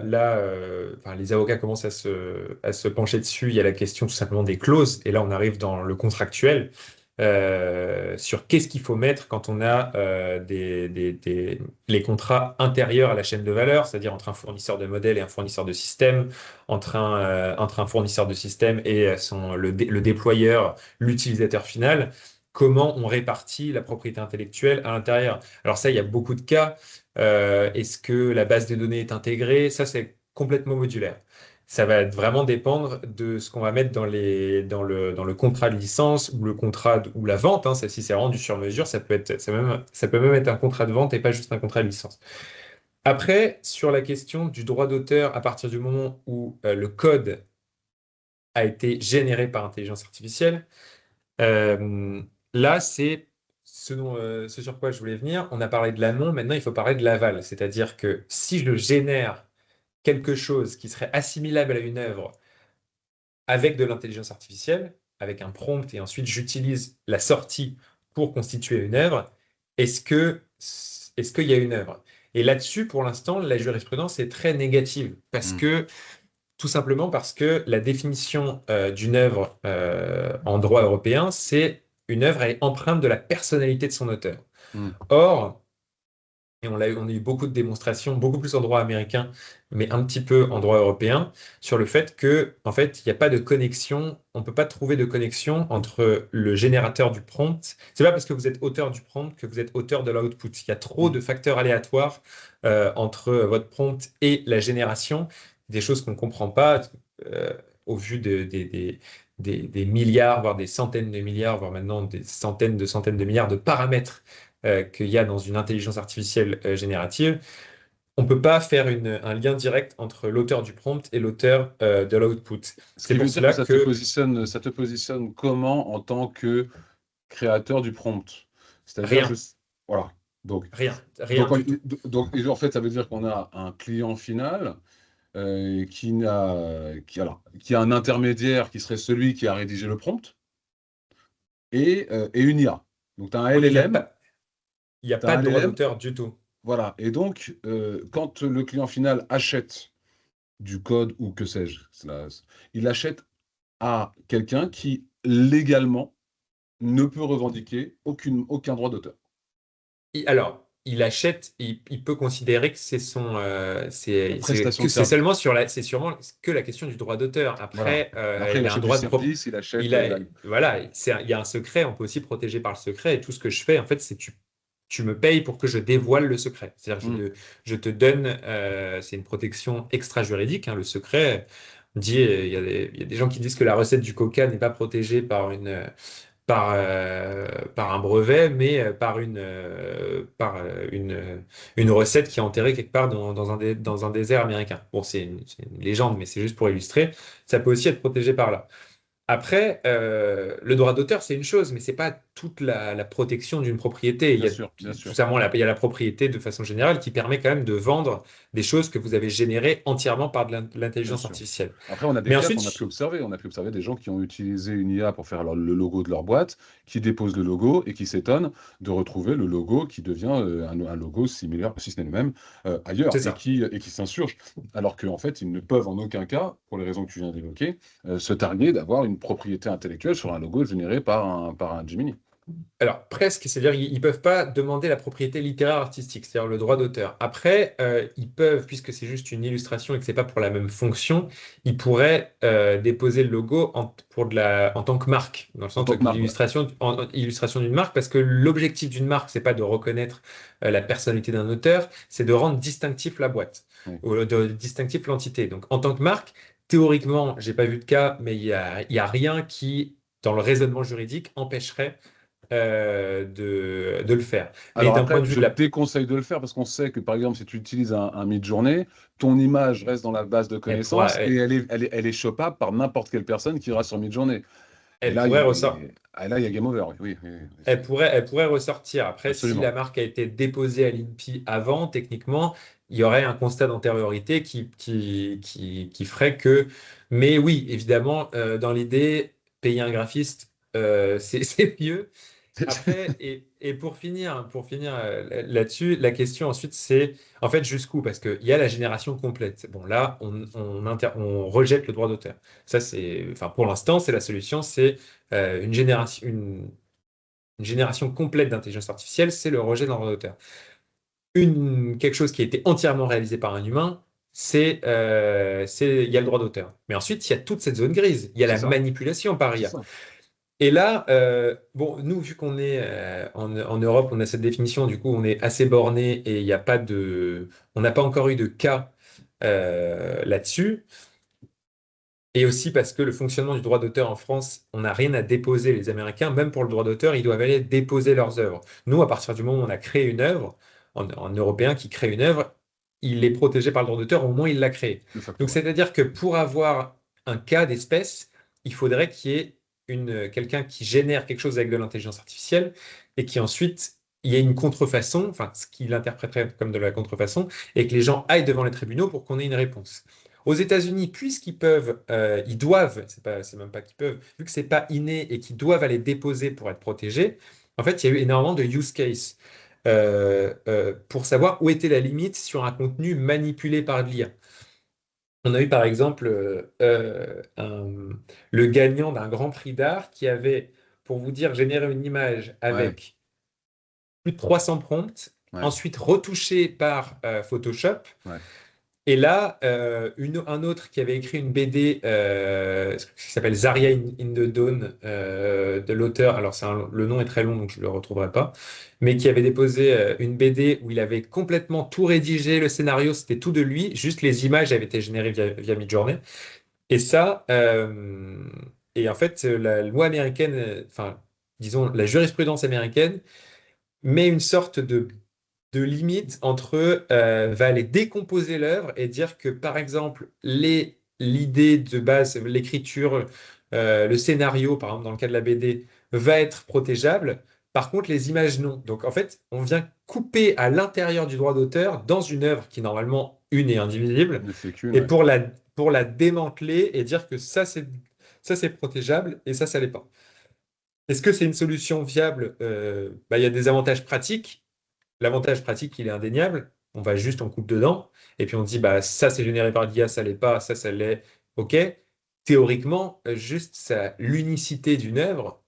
enfin, les avocats commencent à se pencher dessus. Il y a la question tout simplement des clauses. Et là, on arrive dans le contractuel sur qu'est-ce qu'il faut mettre quand on a les contrats intérieurs à la chaîne de valeur, c'est-à-dire entre un fournisseur de modèles et un fournisseur de système, entre un fournisseur de système et le déployeur, l'utilisateur final. Comment on répartit la propriété intellectuelle à l'intérieur? Alors ça, il y a beaucoup de cas. Est-ce que la base de données est intégrée? Ça, c'est complètement modulaire. Ça va vraiment dépendre de ce qu'on va mettre dans le contrat de licence ou le ou la vente, hein. Si c'est rendu sur mesure, ça peut même être un contrat de vente et pas juste un contrat de licence. Après, sur la question du droit d'auteur, à partir du moment où le code a été généré par intelligence artificielle, euh, là, c'est ce sur quoi je voulais venir. On a parlé de l'amont, maintenant il faut parler de l'aval. C'est-à-dire que si je génère quelque chose qui serait assimilable à une œuvre avec de l'intelligence artificielle, avec un prompt, et ensuite j'utilise la sortie pour constituer une œuvre, est-ce que, est-ce qu'il y a une œuvre? Et là-dessus, pour l'instant, la jurisprudence est très négative parce Mm. que Tout simplement parce que la définition d'une œuvre en droit européen, c'est une œuvre est empreinte de la personnalité de son auteur. Hmm. Or, et on a eu beaucoup de démonstrations, beaucoup plus en droit américain, mais un petit peu en droit européen, sur le fait que, en fait, il n'y a pas de connexion, on ne peut pas trouver de connexion entre le générateur du prompt. C'est pas parce que vous êtes auteur du prompt que vous êtes auteur de l'output. Il y a trop de facteurs aléatoires entre votre prompt et la génération, des choses qu'on ne comprend pas euh, au vu des milliards, voire des centaines de milliards, voire maintenant des centaines de milliards de paramètres qu'il y a dans une intelligence artificielle générative. On ne peut pas faire un lien direct entre l'auteur du prompt et l'auteur de l'output. Ce C'est qui pour veut dire cela que ça te positionne comment en tant que créateur du prompt? C'est-à-dire, rien, voilà. Donc, rien du tout. et en fait, ça veut dire qu'on a un client final qui a un intermédiaire qui serait celui qui a rédigé le prompt et une IA. Donc, tu as un Oui, LLM. il n'y a T'as pas un de droit LLM. d'auteur du tout. Voilà. Et donc, quand le client final achète du code ou que sais-je, il achète à quelqu'un qui, légalement, ne peut revendiquer aucun droit d'auteur. Alors, il achète, il peut considérer que La prestation de c'est service. seulement c'est sûrement que la question du droit d'auteur. Après, Après, il il y a un achète du droit de service, il achète. voilà, il y a un secret, on peut aussi protéger par le secret. Et tout ce que je fais, en fait, c'est tu me payes pour que je dévoile le secret. C'est-à-dire, je te donne, c'est une protection extra-juridique, hein, le secret. Il y a des gens qui disent que la recette du coca n'est pas protégée par un brevet, mais par une recette qui est enterrée quelque part dans un désert américain. Bon, c'est une légende, mais c'est juste pour illustrer. Ça peut aussi être protégé par là. Après, le droit d'auteur, c'est une chose, mais c'est pas toute la protection d'une propriété. Il y a Bien tout sûr. simplement il y a la propriété de façon générale qui permet quand même de vendre des choses que vous avez générées entièrement par de l'intelligence Bien sûr. artificielle. Après, on a des Mais cas ensuite, qu'on a pu observer. On a pu observer des gens qui ont utilisé une IA pour faire le logo de leur boîte, qui déposent le logo et qui s'étonnent de retrouver le logo qui devient un logo similaire, si ce n'est le même, ailleurs, c'est et ça. qui s'insurge. Alors qu'en fait, ils ne peuvent en aucun cas, pour les raisons que tu viens d'évoquer, se targuer d'avoir une propriété intellectuelle sur un logo généré par un Gemini. Alors, presque, c'est-à-dire qu'ils ne peuvent pas demander la propriété littéraire artistique, c'est-à-dire le droit d'auteur. Après, ils peuvent, puisque c'est juste une illustration et que ce n'est pas pour la même fonction, ils pourraient déposer le logo en tant que marque, dans le sens tant que que marque, illustration d'une marque, parce que l'objectif d'une marque, c'est pas de reconnaître la personnalité d'un auteur, c'est de rendre distinctif la boîte, Oui. ou de distinctif l'entité. Donc, en tant que marque, théoriquement, j'ai pas vu de cas, mais il y a rien qui, dans le raisonnement juridique, empêcherait de le faire. Mais Alors d'un après, point de vue je de la... déconseille de le faire parce qu'on sait que, par exemple, si tu utilises un Midjourney, ton image reste dans la base de connaissances et elle est shoppable par n'importe quelle personne qui ira sur Midjourney. Et Elle là, pourrait il ressortir. y a game over. Oui. Elle pourrait ressortir. Après, si Absolument. la marque a été déposée à l'INPI avant, techniquement, il y aurait un constat d'antériorité qui ferait que... Mais oui, évidemment, dans l'idée, payer un graphiste, c'est mieux. Après, et pour finir là-dessus, la question ensuite, c'est en fait jusqu'où? Parce qu'il y a la génération complète. Bon, là, on rejette le droit d'auteur. Ça, enfin, pour l'instant, c'est la solution, c'est une génération complète d'intelligence artificielle, c'est le rejet d'un droit d'auteur. Quelque chose qui a été entièrement réalisé par un humain, il y a le droit d'auteur. Mais ensuite, il y a toute cette zone grise. Il y a la manipulation par IA. Et là, bon, nous, vu qu'on est en Europe, on a cette définition, du coup, on est assez borné et il n'y a pas on n'a pas encore eu de cas là-dessus. Et aussi parce que le fonctionnement du droit d'auteur en France, on n'a rien à déposer. Les Américains, même pour le droit d'auteur, ils doivent aller déposer leurs œuvres. Nous, à partir du moment où on a créé une œuvre, en Européen qui crée une œuvre, il est protégé par le droit d'auteur, au moins il l'a créé. Donc, c'est-à-dire que pour avoir un cas d'espèce, il faudrait qu'il y ait quelqu'un qui génère quelque chose avec de l'intelligence artificielle et qui ensuite, il y ait une contrefaçon, enfin, ce qu'il interpréterait comme de la contrefaçon, et que les gens aillent devant les tribunaux pour qu'on ait une réponse. Aux États-Unis, puisqu'ils peuvent, ils doivent, c'est même pas qu'ils peuvent, vu que c'est pas inné et qu'ils doivent aller déposer pour être protégés, en fait, il y a eu énormément de use cases pour savoir où était la limite sur un contenu manipulé par de l'IA. On a eu par exemple le gagnant d'un Grand Prix d'art qui avait, pour vous dire, généré une image Ouais, avec plus de 300 prompts, ouais, ensuite retouchée par Photoshop. ouais. Et là, un autre qui avait écrit une BD qui s'appelle Zarya in the Dawn de l'auteur, alors le nom est très long donc je ne le retrouverai pas, mais qui avait déposé une BD où il avait complètement tout rédigé, le scénario c'était tout de lui, juste les images avaient été générées via Midjourney. Et ça, et en fait la loi américaine, enfin disons la jurisprudence américaine met une sorte de limite entre va aller décomposer l'œuvre et dire que, par exemple, l'idée de base, l'écriture, le scénario, par exemple, dans le cas de la BD, va être protégeable. Par contre, les images, non. Donc, en fait, on vient couper à l'intérieur du droit d'auteur dans une œuvre qui, normalement, une et indivisible, Ne fait qu'une, et ouais. pour la démanteler et dire que ça, c'est protégeable et ça l'est pas. Est-ce que c'est une solution viable? Il y a des avantages pratiques. L'avantage pratique, il est indéniable. On coupe dedans, et puis on dit, bah, ça c'est généré par l'IA, ça l'est pas, ça l'est. OK. Théoriquement, juste l'unicité d'une œuvre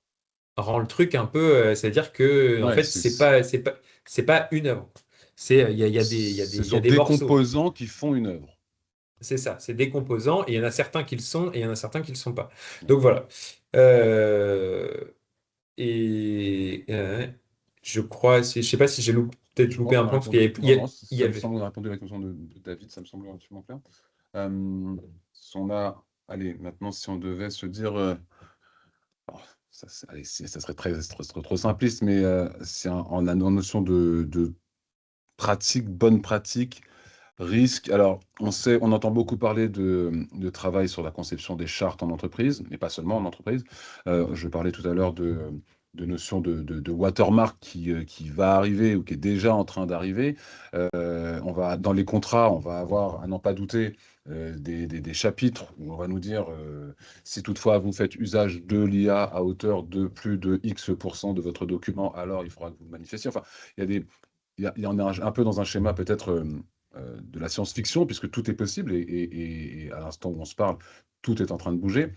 rend le truc un peu, c'est-à-dire que, en Ouais, fait, c'est pas une œuvre. ce Il y a sont des des morceaux. composants qui font une œuvre. C'est ça, c'est des composants, et il y en a certains qui le sont, et il y en a certains qui ne le sont pas. Donc voilà. Euh, je crois, je sais pas si j'ai peut-être Je pense loupé qu'on un a point, parce qu'il y répondu. avait, Non, non, il y ça me avait. semble qu'on a répondu à la question de David, ça me semble relativement clair. Euh, Si on a, allez, maintenant, si on devait se dire, alors, allez, ça serait trop simpliste, mais c'est en a une notion de pratique, bonne pratique, risque. Alors, on sait, on entend beaucoup parler de travail sur la conception des chartes en entreprise, mais pas seulement en entreprise. Je parlais tout à l'heure de notion de watermark qui va arriver ou qui est déjà en train d'arriver. Dans les contrats, on va avoir, à n'en pas douter, des chapitres où on va nous dire si toutefois vous faites usage de l'IA à hauteur de plus de X% de votre document, alors il faudra que vous le manifestiez. Enfin, il y a des, il y en a un peu dans un schéma peut-être de la science-fiction, puisque tout est possible et à l'instant où on se parle, tout est en train de bouger.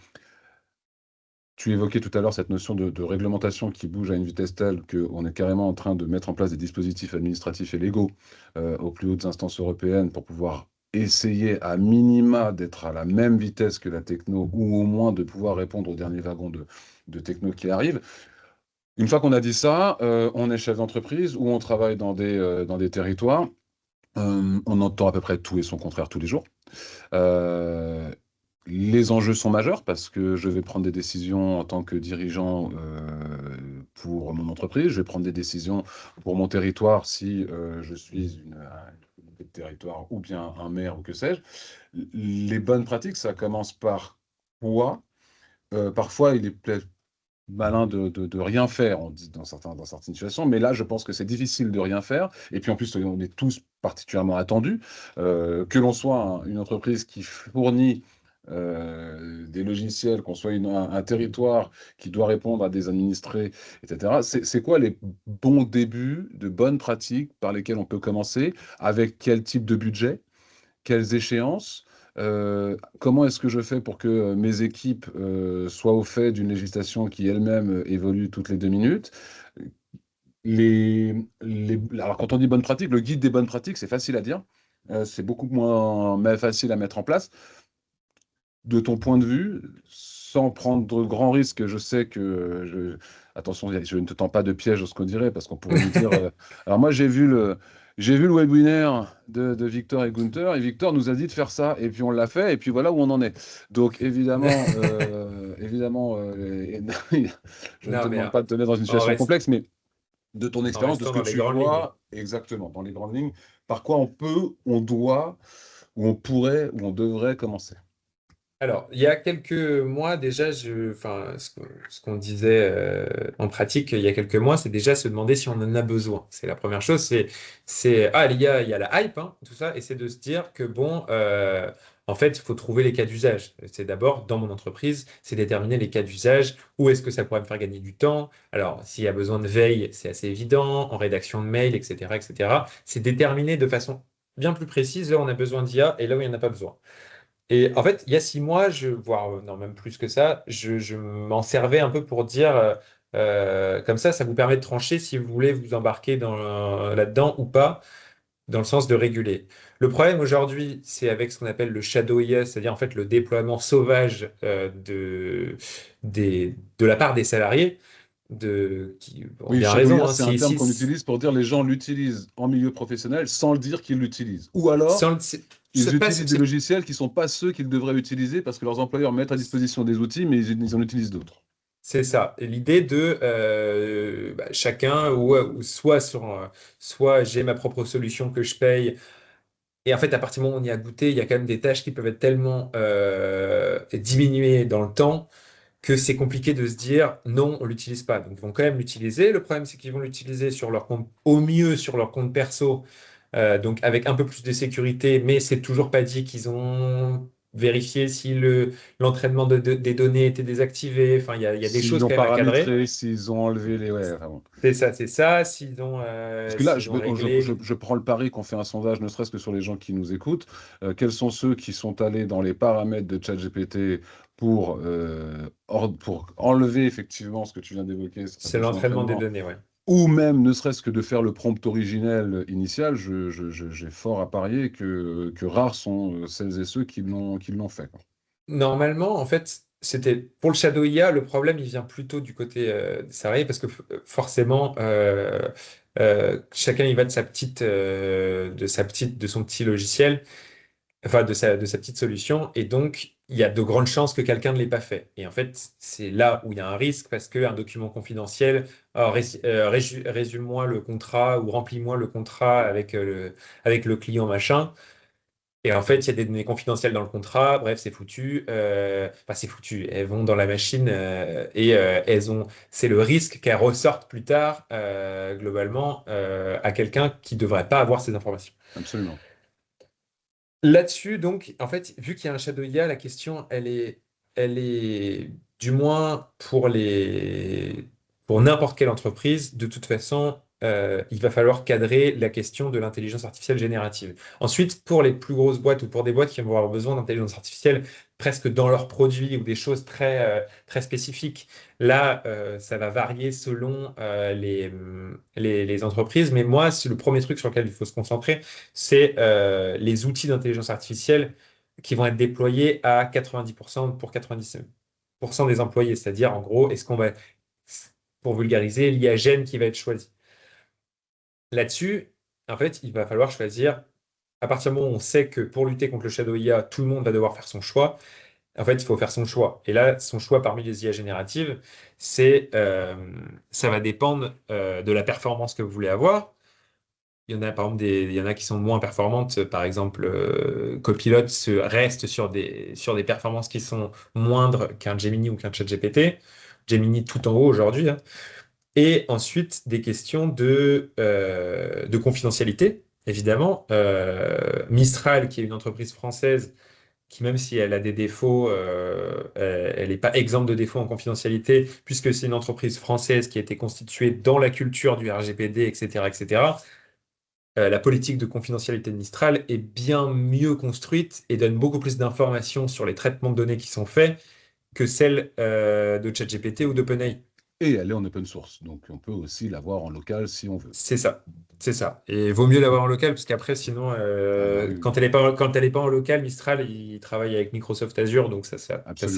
Tu évoquais tout à l'heure cette notion de réglementation qui bouge à une vitesse telle qu'on est carrément en train de mettre en place des dispositifs administratifs et légaux aux plus hautes instances européennes pour pouvoir essayer à minima d'être à la même vitesse que la techno ou au moins de pouvoir répondre au dernier wagon de techno qui arrive. Une fois qu'on a dit ça, on est chef d'entreprise ou on travaille dans des territoires. On entend à peu près tout et son contraire tous les jours. Euh, les enjeux sont majeurs parce que je vais prendre des décisions en tant que dirigeant pour mon entreprise. Je vais prendre des décisions pour mon territoire si je suis une unité de territoire ou bien un maire ou que sais-je. Les bonnes pratiques, ça commence par quoi? Parfois, il est malin de rien faire, on dit dans certaines situations, mais là, je pense que c'est difficile de rien faire. Et puis en plus, on est tous particulièrement attendus, que l'on soit une entreprise qui fournit des logiciels, qu'on soit un territoire qui doit répondre à des administrés, etc. C'est quoi les bons débuts de bonnes pratiques par lesquelles on peut commencer, avec quel type de budget? Quelles échéances? Comment est-ce que je fais pour que mes équipes soient au fait d'une législation qui elle-même évolue toutes les 2 minutes? Alors, quand on dit bonne pratique, le guide des bonnes pratiques, c'est facile à dire. C'est beaucoup moins facile à mettre en place. De ton point de vue, sans prendre de grands risques, je sais que attention, je ne te tends pas de piège, ce qu'on dirait, parce qu'on pourrait nous dire. Alors moi, j'ai vu le webinaire de Victor et Gunther, et Victor nous a dit de faire ça, et puis on l'a fait, et puis voilà où on en est. Donc évidemment, je ne te Non, mais demande pas de te mettre dans une en situation reste- complexe, mais de ton en expérience, de ce restant que dans les tu grandes lignes. vois exactement dans les grandes lignes, par quoi on peut, on doit, ou on pourrait, ou on devrait commencer. Alors, il y a quelques mois déjà, ce qu'on disait en pratique il y a quelques mois, c'est déjà se demander si on en a besoin. C'est la première chose. Il y a la hype, hein, tout ça, et c'est de se dire que bon, en fait, il faut trouver les cas d'usage. C'est d'abord dans mon entreprise, c'est déterminer les cas d'usage. Où est-ce que ça pourrait me faire gagner du temps? Alors, s'il y a besoin de veille, c'est assez évident, en rédaction de mail, etc., etc. C'est déterminer de façon bien plus précise là où on a besoin d'IA et là où il n'y en a pas besoin. Et en fait, il y a 6 mois, voire non, même plus que ça, je m'en servais un peu pour dire, comme ça vous permet de trancher si vous voulez vous embarquer là-dedans ou pas, dans le sens de réguler. Le problème aujourd'hui, c'est avec ce qu'on appelle le shadow IA, c'est-à-dire en fait le déploiement sauvage de la part des salariés, qui ont Oui, bien raison, Shadowya, hein, c'est un terme qu'on utilise pour dire les gens l'utilisent en milieu professionnel sans le dire qu'ils l'utilisent. Ou alors, sans le- ils c'est pas, utilisent des logiciels qui ne sont pas ceux qu'ils devraient utiliser parce que leurs employeurs mettent à disposition des outils, mais ils en utilisent d'autres. C'est ça. Et l'idée de chacun, ou soit j'ai ma propre solution que je paye. Et en fait, à partir du moment où on y a goûté, il y a quand même des tâches qui peuvent être tellement diminuées dans le temps que c'est compliqué de se dire non, on l'utilise pas. Donc, ils vont quand même l'utiliser. Le problème, c'est qu'ils vont l'utiliser sur leur compte, au mieux sur leur compte perso, donc avec un peu plus de sécurité, mais c'est toujours pas dit qu'ils ont vérifié si l'entraînement des données était désactivé. Enfin, il y a des S'ils choses l'ont quand même à cadrer. paramétré, s'ils ont enlevé les... Ouais, vraiment. C'est ça, c'est ça. S'ils ont, Parce que là, s'ils ont réglé. je prends le pari qu'on fait un sondage, ne serait-ce que sur les gens qui nous écoutent. Quels sont ceux qui sont allés dans les paramètres de ChatGPT pour enlever effectivement ce que tu viens d'évoquer, cette C'est fonction l'entraînement des d'entraînement, données, ouais. ou même ne serait-ce que de faire le prompt originel initial, j'ai fort à parier que rares sont celles et ceux qui l'ont fait, quoi. Normalement, en fait, c'était pour le Shadow IA, le problème, il vient plutôt du côté des salariés parce que forcément, chacun il va de son petit logiciel, enfin de sa petite solution, et donc il y a de grandes chances que quelqu'un ne l'ait pas fait. Et en fait, c'est là où il y a un risque parce qu'un document confidentiel, résume-moi le contrat ou remplis-moi le contrat avec le client machin. Et en fait, il y a des données confidentielles dans le contrat. Bref, c'est foutu. Enfin, c'est foutu. Elles vont dans la machine et c'est le risque qu'elles ressortent plus tard, globalement, à quelqu'un qui devrait pas avoir ces informations. Absolument. Là-dessus, donc, en fait, vu qu'il y a un Shadow IA, la question, elle est, du moins pour n'importe quelle entreprise, de toute façon, il va falloir cadrer la question de l'intelligence artificielle générative. Ensuite, pour les plus grosses boîtes ou pour des boîtes qui vont avoir besoin d'intelligence artificielle presque dans leurs produits ou des choses très spécifiques, là, ça va varier selon les entreprises. Mais moi, c'est le premier truc sur lequel il faut se concentrer, c'est les outils d'intelligence artificielle qui vont être déployés à 90% pour 90% des employés. C'est-à-dire, en gros, est-ce qu'on va, pour vulgariser, l'IA Gen qui va être choisi. Là-dessus, en fait, il va falloir choisir, à partir du moment où on sait que pour lutter contre le Shadow IA, tout le monde va devoir faire son choix, en fait, il faut faire son choix. Et là, son choix parmi les IA génératives, ça va dépendre de la performance que vous voulez avoir. Il y en a, par exemple, il y en a qui sont moins performantes. Par exemple, Copilot reste sur des performances qui sont moindres qu'un Gemini ou qu'un ChatGPT. Gemini tout en haut aujourd'hui, hein. Et ensuite, des questions de confidentialité, évidemment. Mistral, qui est une entreprise française, qui même si elle a des défauts, elle n'est pas exempte de défauts en confidentialité, puisque c'est une entreprise française qui a été constituée dans la culture du RGPD, etc., etc. La politique de confidentialité de Mistral est bien mieux construite et donne beaucoup plus d'informations sur les traitements de données qui sont faits que celle de ChatGPT ou d'OpenAI. Et elle est en open source, donc on peut aussi l'avoir en local si on veut. C'est ça, c'est ça. Et vaut mieux l'avoir en local parce qu'après, sinon, Ah bah oui, quand elle est pas en local, Mistral, il travaille avec Microsoft Azure, donc ça absolument.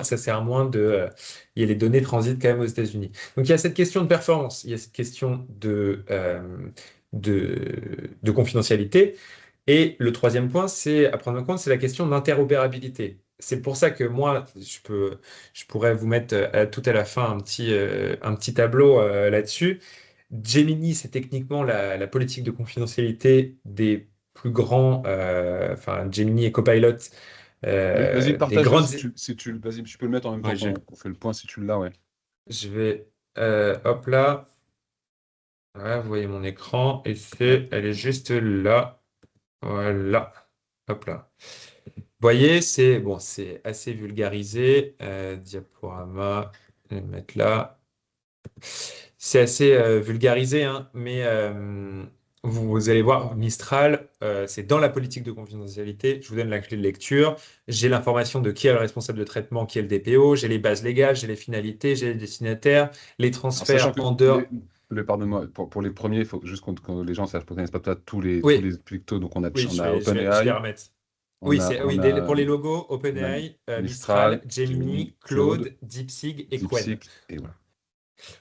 sert moins il y a les données transitent quand même aux États-Unis. Donc il y a cette question de performance, il y a cette question de confidentialité. Et le troisième point, c'est à prendre en compte, c'est la question d'interopérabilité. C'est pour ça que moi, je pourrais vous mettre tout à la fin un petit tableau là-dessus. Gemini, c'est techniquement la politique de confidentialité des plus grands, enfin Gemini et Copilot, Vas-y, des partage-le grandes. vas-y, tu peux le mettre en même temps Ouais, qu'on fait le point si tu l'as, ouais. je vais, hop là, voilà, vous voyez mon écran, et Ouais. elle est juste là, voilà, hop là. Vous voyez, c'est assez vulgarisé. Diaporama, je vais le mettre là. C'est assez vulgarisé, hein, mais vous allez voir, Mistral, c'est dans la politique de confidentialité. Je vous donne la clé de lecture. J'ai l'information de qui est le responsable de traitement, qui est le DPO. J'ai les bases légales, j'ai les finalités, j'ai les destinataires, les Alors, sachant transferts que en dehors. pardonne-moi, pour les premiers, il faut juste que les gens sachent, ne connaissent pas tous Oui, les pictos. Donc, on a, oui, on a je vais OpenAI, remettre. Oui, on pour a, les logos, on a OpenAI, Mistral, Mistral, Gemini, Gemini, Claude, Claude, DeepSeek et Qwen. DeepSeek, et voilà.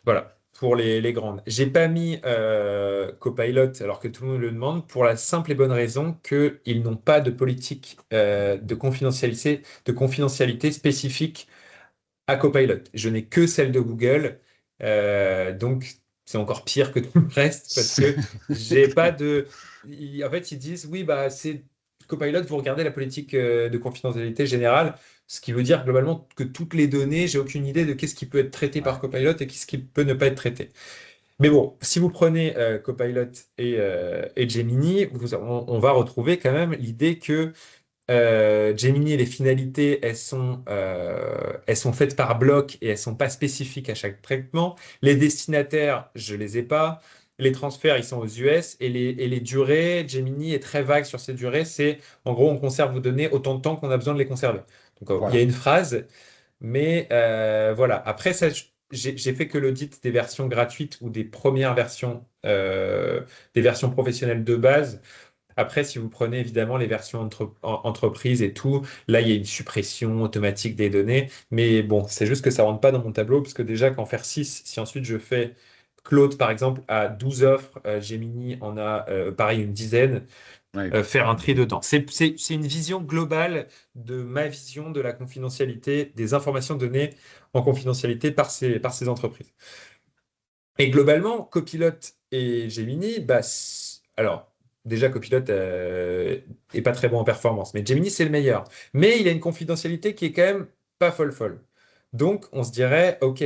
Voilà, pour les grandes. J'ai pas mis Copilot alors que tout le monde le demande pour la simple et bonne raison qu'ils n'ont pas de politique de confidentialité spécifique à Copilot. Je n'ai que celle de Google, donc c'est encore pire que tout le reste parce que j'ai pas de. En fait, ils disent oui, bah c'est Copilot, vous regardez la politique de confidentialité générale, ce qui veut dire globalement que toutes les données, j'ai aucune idée de qu'est-ce qui peut être traité par Ouais. Copilot et qu'est-ce qui peut ne pas être traité. Mais bon, si vous prenez Copilot et Gemini, on va retrouver quand même l'idée que Gemini, les finalités, elles sont faites par bloc et elles sont pas spécifiques à chaque traitement. Les destinataires, je les ai pas. Les transferts, ils sont aux US et les durées, Gemini est très vague sur ces durées. C'est en gros, on conserve vos données autant de temps qu'on a besoin de les conserver. Donc, il y a Voilà. une phrase, mais voilà. Après, ça, j'ai fait que l'audit des versions gratuites ou des premières versions, des versions professionnelles de base. Après, si vous prenez évidemment les versions entreprise et tout, là, il y a une suppression automatique des données. Mais bon, c'est juste que ça rentre pas dans mon tableau, parce que déjà, qu'en faire 6, si ensuite je fais Claude, par exemple, à 12 offres, Gemini en a, pareil, une dizaine, Ouais. faire un tri dedans. C'est une vision globale de ma vision de la confidentialité des informations données en confidentialité par ces entreprises. Et globalement, Copilot et Gemini, bah, alors, déjà, Copilot est pas très bon en performance, mais Gemini, c'est le meilleur. Mais il a une confidentialité qui est quand même pas folle. Donc, on se dirait, OK,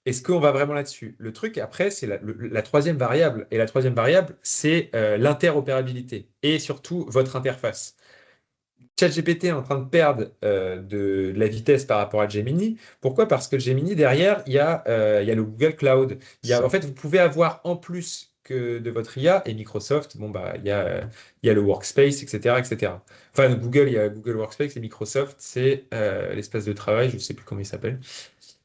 est-ce qu'on va vraiment là-dessus? Le truc, après, c'est la troisième variable. Et la troisième variable, c'est l'interopérabilité et surtout votre interface. ChatGPT est en train de perdre de la vitesse par rapport à Gemini. Pourquoi? Parce que Gemini, derrière, il y a le Google Cloud. En Ça. fait, vous pouvez avoir en plus que de votre IA et Microsoft, bon, bah, il y a le Workspace, etc., etc. Enfin, Google, il y a Google Workspace et Microsoft, c'est l'espace de travail, je ne sais plus comment il s'appelle.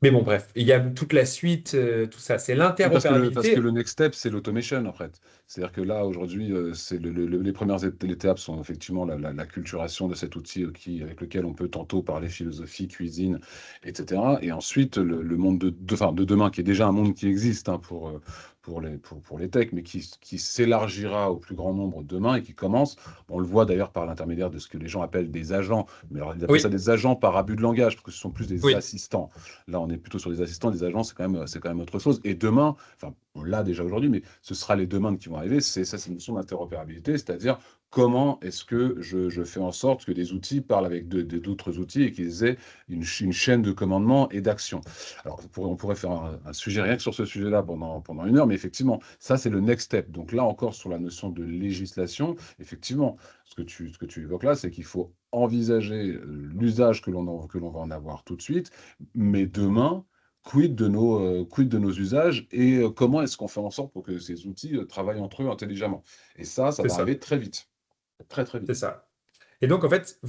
Mais bon, bref, il y a toute la suite, tout ça. C'est Oui, parce que l'interopérabilité. le next step, c'est l'automation, en fait. C'est-à-dire que là, aujourd'hui, c'est les premières étapes sont effectivement la culturation de cet outil avec lequel on peut tantôt parler philosophie, cuisine, etc. Et ensuite, le monde enfin, de demain, qui est déjà un monde qui existe hein, pour les techs, mais qui s'élargira au plus grand nombre demain et qui commence. On le voit d'ailleurs par l'intermédiaire de ce que les gens appellent des agents. Mais alors, ils appellent ça Oui, des agents par abus de langage, parce que ce sont plus des oui, assistants. Là, on est plutôt sur des assistants, des agents, c'est quand même autre chose. Et demain, enfin, on l'a déjà aujourd'hui, mais ce sera les demandes qui vont arriver. C'est ça, c'est une notion d'interopérabilité, c'est-à-dire comment est-ce que je fais en sorte que des outils parlent avec d'autres outils et qu'ils aient une chaîne de commandement et d'action. Alors, on pourrait faire un sujet rien que sur ce sujet-là pendant une heure, mais effectivement, ça, c'est le next step. Donc là, encore sur la notion de législation, effectivement, ce que tu évoques là, c'est qu'il faut envisager l'usage que l'on va en avoir tout de suite, mais demain, quid de nos usages et comment est-ce qu'on fait en sorte pour que ces outils travaillent entre eux intelligemment. Et ça c'est va ça. arriver très vite, très très C'est vite. ça. Et donc, en fait,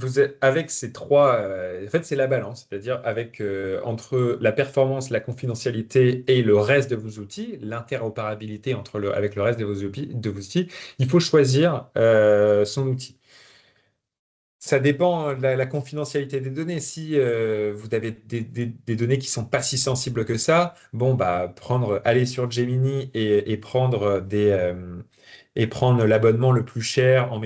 avec ces trois, en fait, c'est la balance, c'est-à-dire avec entre la performance, la confidentialité et le reste de vos outils, l'interopérabilité avec le reste de vos outils, il faut choisir son outil. Ça dépend de la confidentialité des données. Si vous avez des données qui sont pas si sensibles que ça, bon, bah, aller sur Gemini et prendre l'abonnement le plus cher en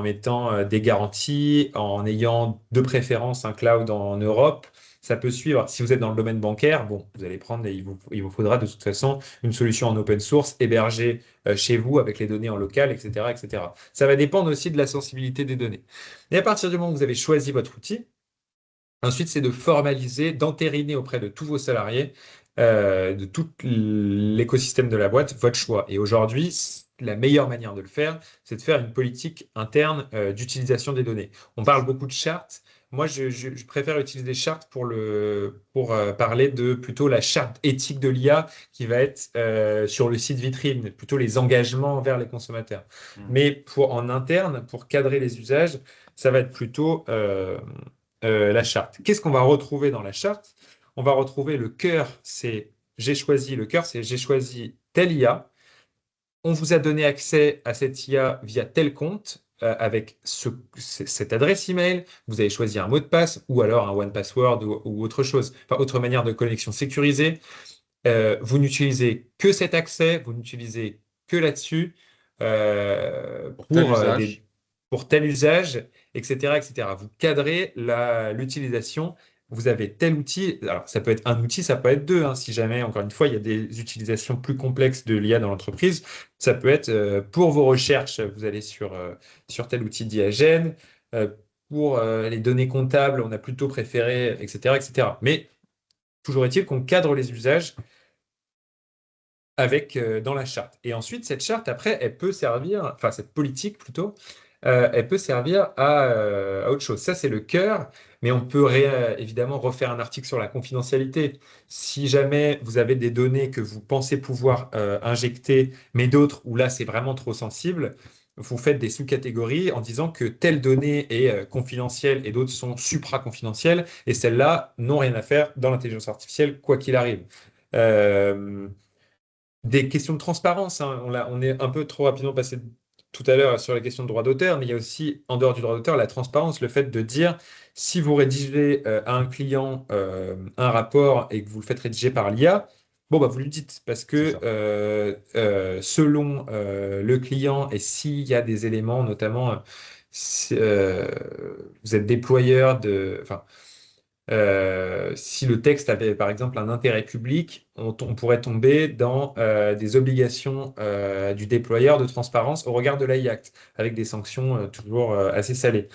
mettant des garanties, en ayant de préférence un cloud en Europe, ça peut suivre. Si vous êtes dans le domaine bancaire, bon, vous allez prendre, il vous faudra de toute façon une solution en open source hébergée chez vous avec les données en local, etc., etc. Ça va dépendre aussi de la sensibilité des données. Et à partir du moment où vous avez choisi votre outil, ensuite, c'est de formaliser, d'entériner auprès de tous vos salariés de tout l'écosystème de la boîte, votre choix. Et aujourd'hui, la meilleure manière de le faire, c'est de faire une politique interne d'utilisation des données. On parle beaucoup de chartes. Moi, je préfère utiliser charte pour parler de plutôt la charte éthique de l'IA qui va être sur le site vitrine, plutôt les engagements envers les consommateurs. Mais en interne, pour cadrer les usages, ça va être plutôt la charte. Qu'est-ce qu'on va retrouver dans la charte? On va retrouver le cœur, c'est j'ai choisi telle IA. On vous a donné accès à cette IA via tel compte avec cette adresse email. Vous avez choisi un mot de passe ou alors un one password ou autre chose, enfin autre manière de connexion sécurisée. Vous n'utilisez que cet accès, vous n'utilisez que là-dessus Pour tel usage. pour tel usage, etc., etc. Vous cadrez l'utilisation. Vous avez tel outil. Alors, ça peut être un outil, ça peut être deux, hein, si jamais, encore une fois, il y a des utilisations plus complexes de l'IA dans l'entreprise. Ça peut être pour vos recherches, vous allez sur tel outil Diagène. Pour les données comptables, on a plutôt préféré, etc., etc. Mais toujours est-il qu'on cadre les usages avec dans la charte. Et ensuite, cette charte, après, elle peut servir, enfin cette politique plutôt, elle peut servir à autre chose. Ça, c'est le cœur, mais on peut évidemment refaire un article sur la confidentialité. Si jamais vous avez des données que vous pensez pouvoir injecter, mais d'autres où là, c'est vraiment trop sensible, vous faites des sous-catégories en disant que telle donnée est confidentielle et d'autres sont supra-confidentielles, et celles-là n'ont rien à faire dans l'intelligence artificielle, quoi qu'il arrive. Euh, des questions de transparence, hein. On est un peu trop rapidement passé tout à l'heure sur les questions de droit d'auteur, mais il y a aussi, en dehors du droit d'auteur, la transparence, le fait de dire, si vous rédigez à un client un rapport et que vous le faites rédiger par l'IA, bon, bah, vous lui dites, parce C'est que ça. selon le client, et s'il y a des éléments, notamment, vous êtes déployeur enfin, si le texte avait par exemple un intérêt public, on pourrait tomber dans des obligations du déployeur de transparence au regard de l'AI Act, avec des sanctions toujours assez salées.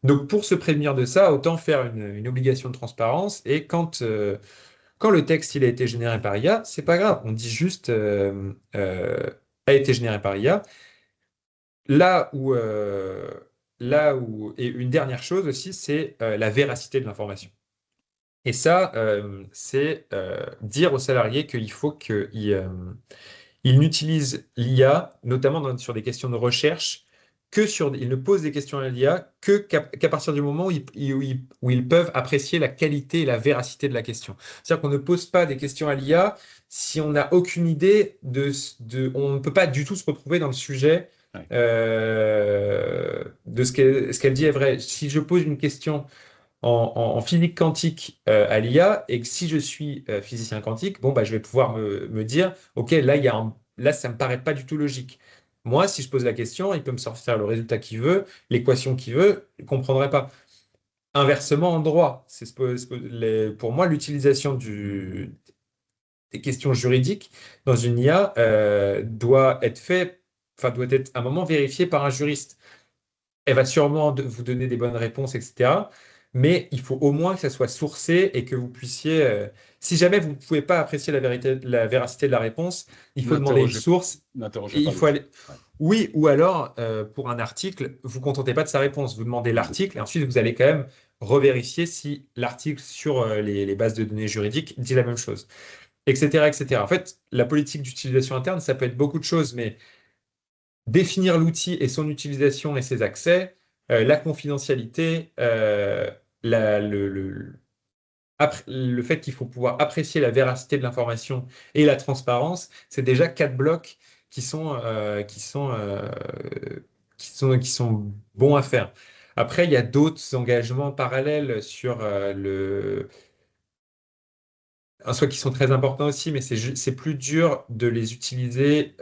Donc pour se prévenir de ça, autant faire une obligation de transparence et quand le texte il a été généré par IA, c'est pas grave, on dit juste a été généré par IA. Là où, euh, et une dernière chose aussi, c'est la véracité de l'information. Et ça, c'est dire aux salariés qu'il faut qu'ils n'utilisent l'IA, notamment sur des questions de recherche, ils ne posent des questions à l'IA qu'à partir du moment où ils peuvent apprécier la qualité et la véracité de la question. C'est-à-dire qu'on ne pose pas des questions à l'IA si on n'a aucune idée on ne peut pas du tout se retrouver dans le sujet Ouais. de ce qu'elle dit est vrai. Si je pose une question en physique quantique à l'IA et que si je suis physicien quantique, bon, bah, je vais pouvoir me dire, OK, là, là, ça me paraît pas du tout logique. Moi, si je pose la question, il peut me sortir le résultat qu'il veut, l'équation qu'il veut, je ne comprendrai pas. Inversement, en droit, pour moi, l'utilisation des questions juridiques dans une IA doit être à un moment vérifiée par un juriste. Elle va sûrement vous donner des bonnes réponses, etc. Mais il faut au moins que ça soit sourcé et que vous puissiez, si jamais vous ne pouvez pas apprécier la véracité de la réponse, il faut demander une source et N'interrogez pas il faut l'outil. aller. Ouais. Oui, ou alors, pour un article, vous ne contentez pas de sa réponse, vous demandez l'article et ensuite vous allez quand même revérifier si l'article sur les bases de données juridiques dit la même chose, etc., etc. En fait, la politique d'utilisation interne, ça peut être beaucoup de choses, mais définir l'outil et son utilisation et ses accès, la confidentialité, le fait qu'il faut pouvoir apprécier la véracité de l'information et la transparence, c'est déjà quatre blocs qui sont, euh, qui sont, euh, qui sont bons à faire. Après, il y a d'autres engagements parallèles sur soit qui sont très importants aussi, mais c'est plus dur de les utiliser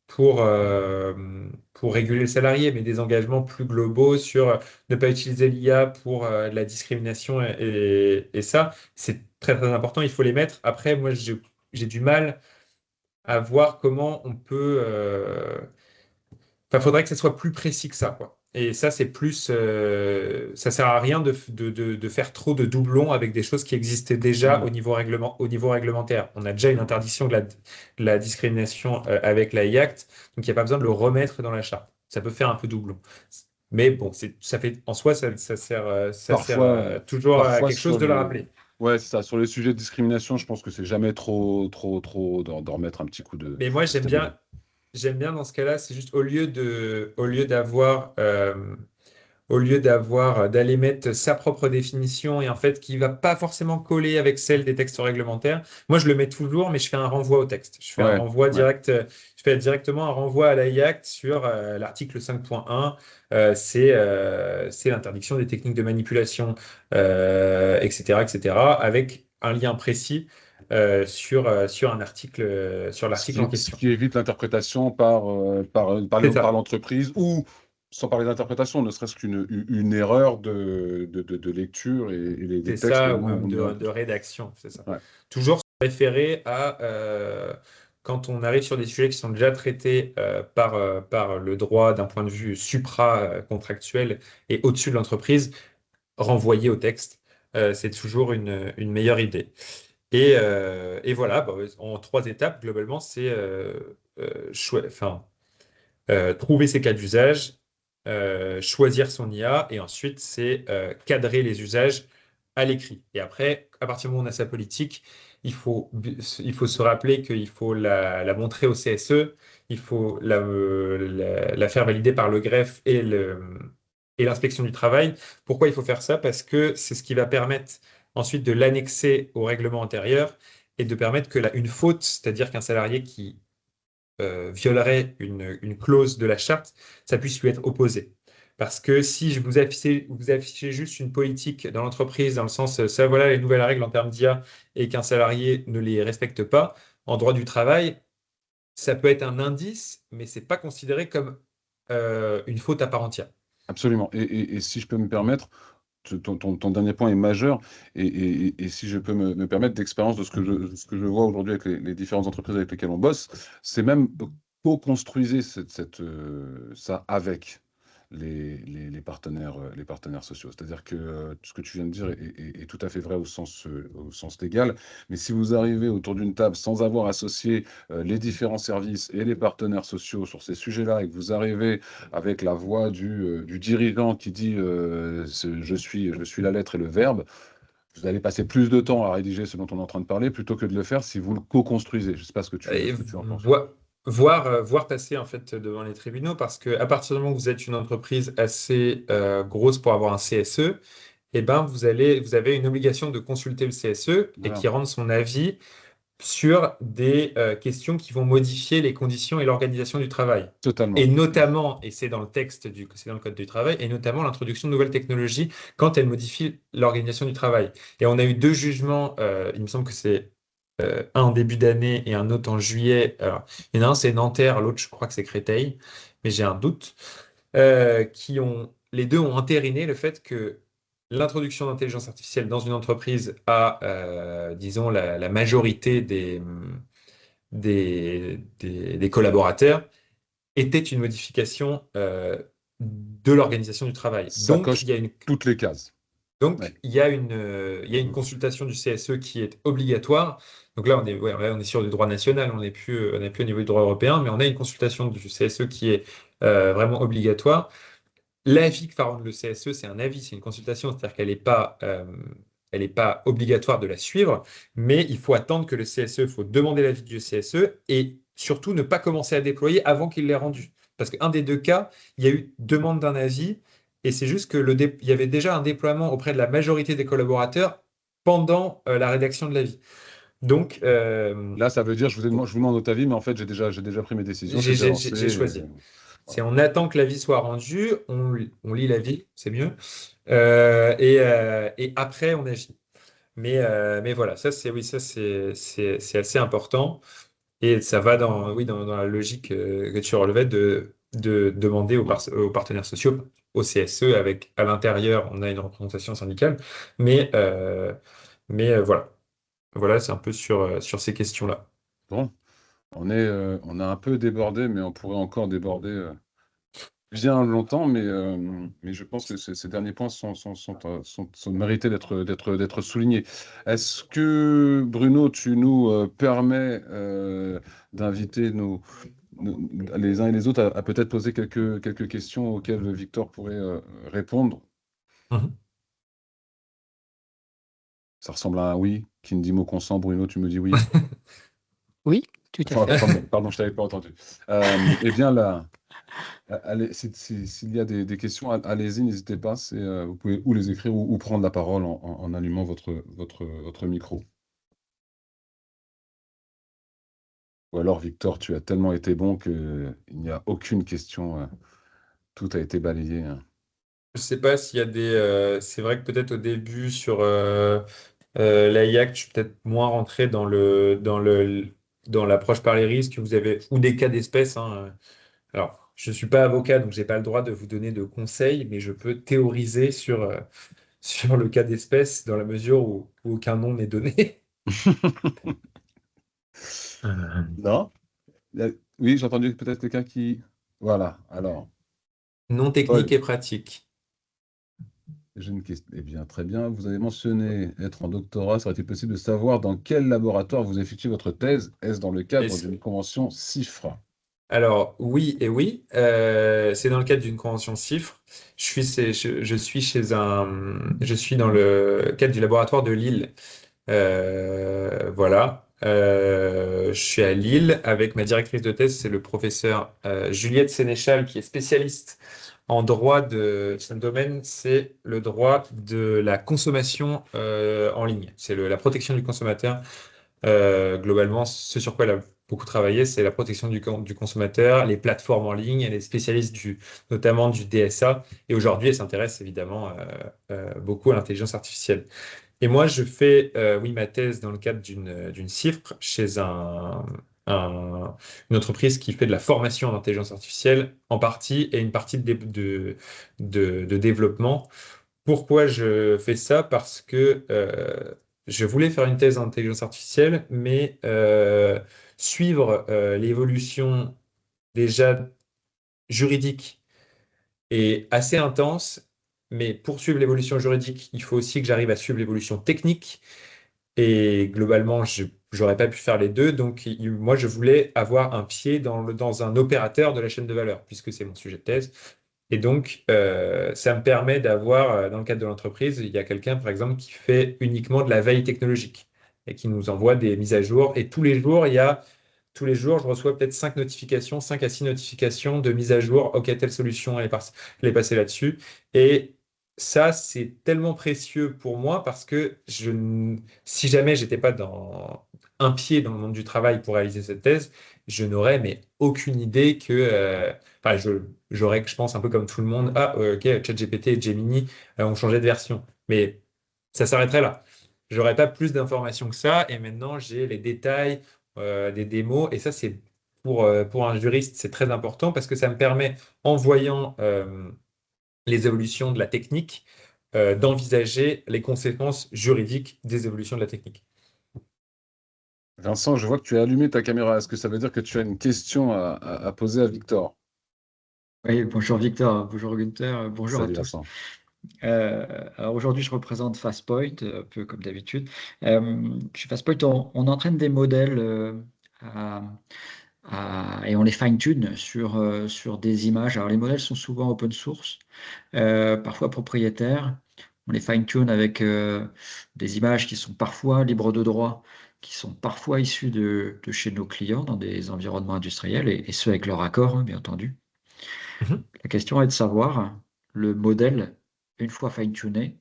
pour, euh, pour réguler le salarié, mais des engagements plus globaux sur ne pas utiliser l'IA pour de la discrimination et ça, c'est très très important, il faut les mettre. Après, moi, j'ai du mal à voir comment on peut. Enfin, faudrait que ça soit plus précis que ça, quoi. Et ça, c'est plus, ça sert à rien de faire trop de doublons avec des choses qui existaient déjà au niveau réglementaire. On a déjà une interdiction de la discrimination avec la IACT, donc il n'y a pas besoin de le remettre dans la charte. Ça peut faire un peu doublon. Mais bon, ça fait, en soi, ça sert, toujours à Parfois quelque chose sur de le les... rappeler. Ouais, c'est ça. Sur les sujets de discrimination, je pense que c'est jamais trop d'en remettre un petit coup de Mais moi, stabilo. j'aime bien dans ce cas-là, c'est juste au lieu d'avoir, d'aller mettre sa propre définition et en fait qui va pas forcément coller avec celle des textes réglementaires. Moi, je le mets toujours, mais je fais un renvoi au texte. Je fais un Ouais, renvoi ouais. direct, je fais directement un renvoi à la IACT sur l'article 5.1. C'est l'interdiction des techniques de manipulation, etc., etc., avec un lien précis sur sur l'article en Ce question. qui évite l'interprétation C'est par ça. l'entreprise ou, sans parler d'interprétation, ne serait-ce une erreur de lecture et les C'est textes ça, ou ont, même ont une erreur. de rédaction, c'est ça. Ouais, Toujours se référer à, quand on arrive sur des sujets qui sont déjà traités par le droit d'un point de vue supra-contractuel et au-dessus de l'entreprise, renvoyer au texte, c'est toujours une meilleure idée. Et voilà, bah, en 3 étapes, globalement, c'est trouver ses cas d'usage, choisir son IA, et ensuite, c'est cadrer les usages à l'écrit. Et après, à partir du moment où on a sa politique, il faut se rappeler qu'il faut la montrer au CSE, il faut la faire valider par le greffe et l'inspection du travail. Pourquoi il faut faire ça? Parce que c'est ce qui va permettre ensuite de l'annexer au règlement intérieur et de permettre que une faute, c'est-à-dire qu'un salarié qui violerait une clause de la charte, ça puisse lui être opposé. Parce que si vous affichez juste une politique dans l'entreprise, dans le sens, ça voilà les nouvelles règles en termes d'IA, et qu'un salarié ne les respecte pas, en droit du travail, ça peut être un indice, mais c'est pas considéré comme une faute à part entière. absolument. Et si je peux me permettre, ton dernier point est majeur. Et si je peux me permettre d'expérience de ce que je vois aujourd'hui avec les différentes entreprises avec lesquelles on bosse, c'est même co-construisez ça avec les partenaires sociaux. C'est-à-dire que tout ce que tu viens de dire est tout à fait vrai au sens légal. Mais si vous arrivez autour d'une table sans avoir associé les différents services et les partenaires sociaux sur ces sujets-là, et que vous arrivez avec la voix du dirigeant qui dit je suis la lettre et le verbe, vous allez passer plus de temps à rédiger ce dont on est en train de parler plutôt que de le faire si vous le co-construisez. Je ne sais pas Et ce que tu en penses. voir passer en fait devant les tribunaux, parce que à partir du moment où vous êtes une entreprise assez grosse pour avoir un CSE, eh ben vous avez une obligation de consulter le CSE et Voilà, qui rende son avis sur des questions qui vont modifier les conditions et l'organisation du travail. Et totalement. notamment, et c'est dans le texte c'est dans le code du travail, et notamment l'introduction de nouvelles technologies quand elles modifient l'organisation du travail. Et on a eu 2 jugements, il me semble que c'est un en début d'année et un autre en juillet. Alors, il y en a un, c'est Nanterre, l'autre, je crois que c'est Créteil, mais j'ai un doute, les deux ont entériné le fait que l'introduction d'intelligence artificielle dans une entreprise à, disons, la majorité des collaborateurs était une modification de l'organisation du travail. Ça coche toutes les cases. Ouais. Il y a une consultation du CSE qui est obligatoire. Donc là, on est sur du droit national, on n'est plus au niveau du droit européen, mais on a une consultation du CSE qui est vraiment obligatoire. L'avis que va rendre le CSE, c'est un avis, c'est une consultation, c'est-à-dire elle est pas obligatoire de la suivre, mais il faut attendre que le CSE, il faut demander l'avis du CSE et surtout ne pas commencer à déployer avant qu'il l'ait rendu. Parce qu'un des 2 cas, il y a eu demande d'un avis et c'est juste que il y avait déjà un déploiement auprès de la majorité des collaborateurs pendant la rédaction de l'avis. Donc, Là, ça veut dire, je vous demande votre avis, mais en fait, j'ai déjà pris mes décisions, c'est déjà lancé. j'ai choisi. C'est on attend que l'avis soit rendu, on lit l'avis, c'est mieux, et après on agit. Mais voilà, ça c'est oui, ça c'est assez important et ça va dans la logique que tu relevais de demander aux partenaires sociaux, au CSE, avec à l'intérieur on a une représentation syndicale, mais voilà, c'est un peu sur ces questions-là. Bon, on a un peu débordé, mais on pourrait encore déborder bien longtemps, mais je pense que ces derniers points sont mérités d'être soulignés. Est-ce que, Bruno, tu nous permets d'inviter les uns et les autres à peut-être poser quelques questions auxquelles Victor pourrait répondre? Mhm. Ça ressemble à un oui. Qui me dit mot consent, Bruno, tu me dis oui. Oui, tout à fait. Pardon, je ne t'avais pas entendu. Eh bien, là, s'il y a des questions, allez-y, n'hésitez pas. Vous pouvez ou les écrire ou prendre la parole en allumant votre micro. Ou alors, Victor, tu as tellement été bon qu'il n'y a aucune question. Tout a été balayé. Je sais pas s'il y a c'est vrai que peut-être au début sur l'AIAC, je suis peut-être moins rentré dans l'approche par les risques que vous avez, ou des cas d'espèce, hein. Alors, je ne suis pas avocat, donc j'ai pas le droit de vous donner de conseils, mais je peux théoriser sur le cas d'espèce dans la mesure où aucun nom n'est donné. Non? Oui, j'ai entendu peut-être quelqu'un qui. Voilà, alors, Non technique Paul, et pratique. j'ai une question. Eh bien, très bien. Vous avez mentionné être en doctorat. Serait-il possible de savoir dans quel laboratoire vous effectuez votre thèse? Est-ce dans le cadre Est-ce- d'une convention CIFRE? Alors, oui et oui, c'est dans le cadre d'une convention CIFRE. Je suis dans le cadre du laboratoire de Lille. Voilà. Je suis à Lille avec ma directrice de thèse, c'est le professeur Juliette Sénéchal, qui est spécialiste en droit de son domaine, c'est le droit de la consommation en ligne. C'est la protection du consommateur. Globalement, ce sur quoi elle a beaucoup travaillé, c'est la protection du consommateur, les plateformes en ligne. Elle est spécialiste notamment du DSA. Et aujourd'hui, elle s'intéresse évidemment beaucoup à l'intelligence artificielle. Et moi, je fais, oui, ma thèse dans le cadre d'une CIFRE chez une entreprise qui fait de la formation en intelligence artificielle en partie et une partie de développement. Pourquoi je fais ça? Parce que je voulais faire une thèse en intelligence artificielle, mais suivre l'évolution déjà juridique est assez intense. Mais pour suivre l'évolution juridique, il faut aussi que j'arrive à suivre l'évolution technique. Et globalement, je n'aurais pas pu faire les deux. Donc, moi, je voulais avoir un pied dans un opérateur de la chaîne de valeur, puisque c'est mon sujet de thèse. Et donc, ça me permet d'avoir, dans le cadre de l'entreprise, il y a quelqu'un, par exemple, qui fait uniquement de la veille technologique et qui nous envoie des mises à jour. Et tous les jours, je reçois peut-être 5 à 6 notifications de mise à jour. OK, telle solution, elle est passée là-dessus. Et ça, c'est tellement précieux pour moi parce que si jamais j'étais pas dans un pied dans le monde du travail pour réaliser cette thèse, je n'aurais mais aucune idée que, enfin, j'aurais, je pense, un peu comme tout le monde, ah, OK, ChatGPT et Gemini ont changé de version. Mais ça s'arrêterait là. J'aurais pas plus d'informations que ça. Et maintenant, j'ai les détails des démos. Et ça, c'est pour un juriste, c'est très important parce que ça me permet, en voyant les évolutions de la technique, d'envisager les conséquences juridiques des évolutions de la technique. Vincent, je vois que tu as allumé ta caméra. Est-ce que ça veut dire que tu as une question à poser à Victor? Oui, bonjour Victor, bonjour Gunther, bonjour à Salut tous. Vincent. Alors aujourd'hui, je représente Fastpoint, un peu comme d'habitude. Chez Fastpoint, on entraîne des modèles à- et on les fine-tune sur des images. Alors les modèles sont souvent open source, parfois propriétaires. On les fine-tune avec des images qui sont parfois libres de droit, qui sont parfois issues de chez nos clients dans des environnements industriels, et ce avec leur accord, hein, bien entendu. Mhm. La question est de savoir, le modèle, une fois fine-tuné,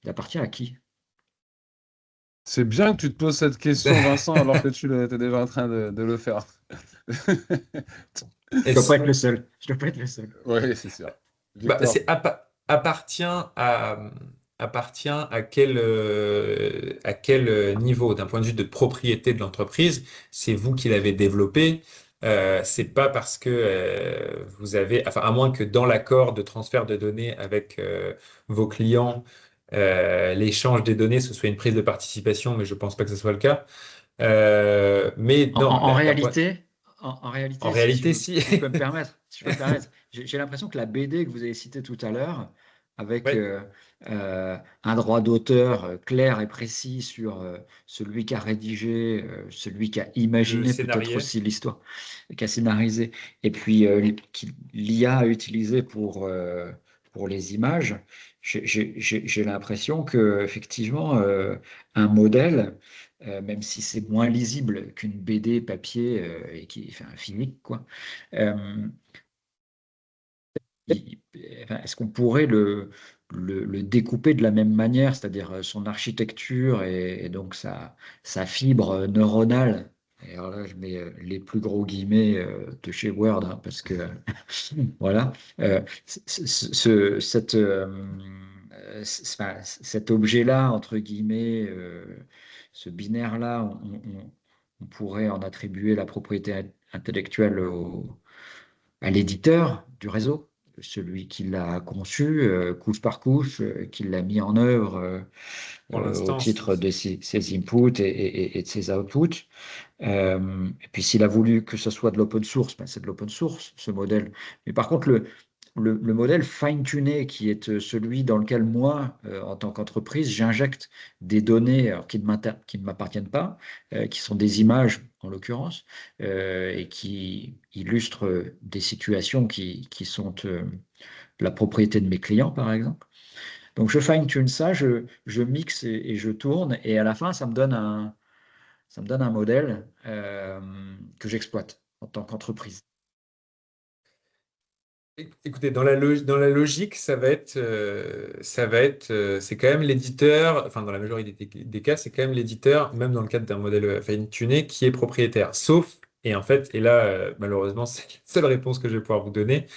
il appartient à qui? C'est bien que tu te poses cette question, Vincent, alors que tu étais déjà en train de le faire. Je ne dois pas être le seul. Je dois pas être le seul. Oui, c'est sûr. Bah, Victor, appartient à quel niveau, d'un point de vue de propriété de l'entreprise, c'est vous qui l'avez développé. C'est pas parce que vous avez, enfin, à moins que dans l'accord de transfert de données avec vos clients, l'échange des données, ce soit une prise de participation, mais je pense pas que ce soit le cas. Mais En, non, en- en réalité, En réalité, En réalité, si si. je peux me permettre, j'ai l'impression que la BD que vous avez citée tout à l'heure, avec Ouais, un droit d'auteur clair et précis sur celui qui a rédigé, celui qui a le imaginé peut-être scénario. aussi l'histoire, qui a scénarisé, et puis l'IA a utilisé pour les images, j'ai l'impression que effectivement un modèle, même si c'est moins lisible qu'une BD papier et qui, enfin, physique, quoi. euh, il- enfin, est-ce qu'on pourrait le découper de la même manière, c'est-à-dire son architecture et donc sa fibre neuronale? Et alors là, je mets les plus gros guillemets de chez Word, hein, parce que voilà, enfin, cet objet-là, entre guillemets, ce binaire-là, on pourrait en attribuer la propriété intellectuelle à l'éditeur du réseau, celui qui l'a conçu couche par couche, qui l'a mis en œuvre Pour au l'instant, titre de ses inputs et de ses outputs. Et puis s'il a voulu que ce soit de l'open source, ben, c'est de l'open source, ce modèle. Mais par contre, le modèle fine-tuné, qui est celui dans lequel moi, en tant qu'entreprise, j'injecte des données alors, qui ne m'appartiennent pas, qui sont des images en l'occurrence, et qui illustrent des situations qui sont la propriété de mes clients, par exemple. Donc je fine-tune ça, je mixe et je tourne, et à la fin, ça me donne un modèle que j'exploite en tant qu'entreprise. écoutez, dans la logique, c'est quand même l'éditeur, enfin dans la majorité des cas, c'est quand même l'éditeur, même dans le cadre d'un modèle fine-tuné, qui est propriétaire. Sauf, et en fait, et là, malheureusement, c'est la seule réponse que je vais pouvoir vous donner.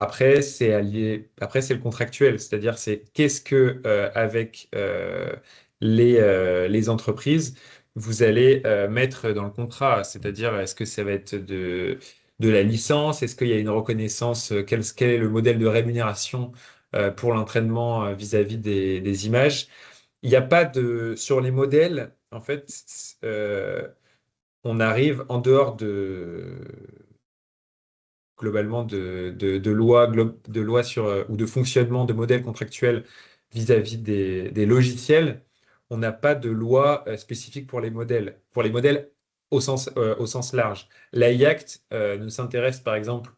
Après, c'est le contractuel, c'est-à-dire c'est qu'est-ce que avec les entreprises vous allez mettre dans le contrat, c'est-à-dire est-ce que ça va être de la licence, est-ce qu'il y a une reconnaissance, quel est le modèle de rémunération pour l'entraînement vis-à-vis des images. Il n'y a pas de sur les modèles, en fait, on arrive en dehors de globalement de lois sur, ou de fonctionnement de modèles contractuels vis-à-vis des logiciels, on n'a pas de loi spécifique pour les modèles. Pour les modèles au sens large. L'AI-Act ne s'intéresse par exemple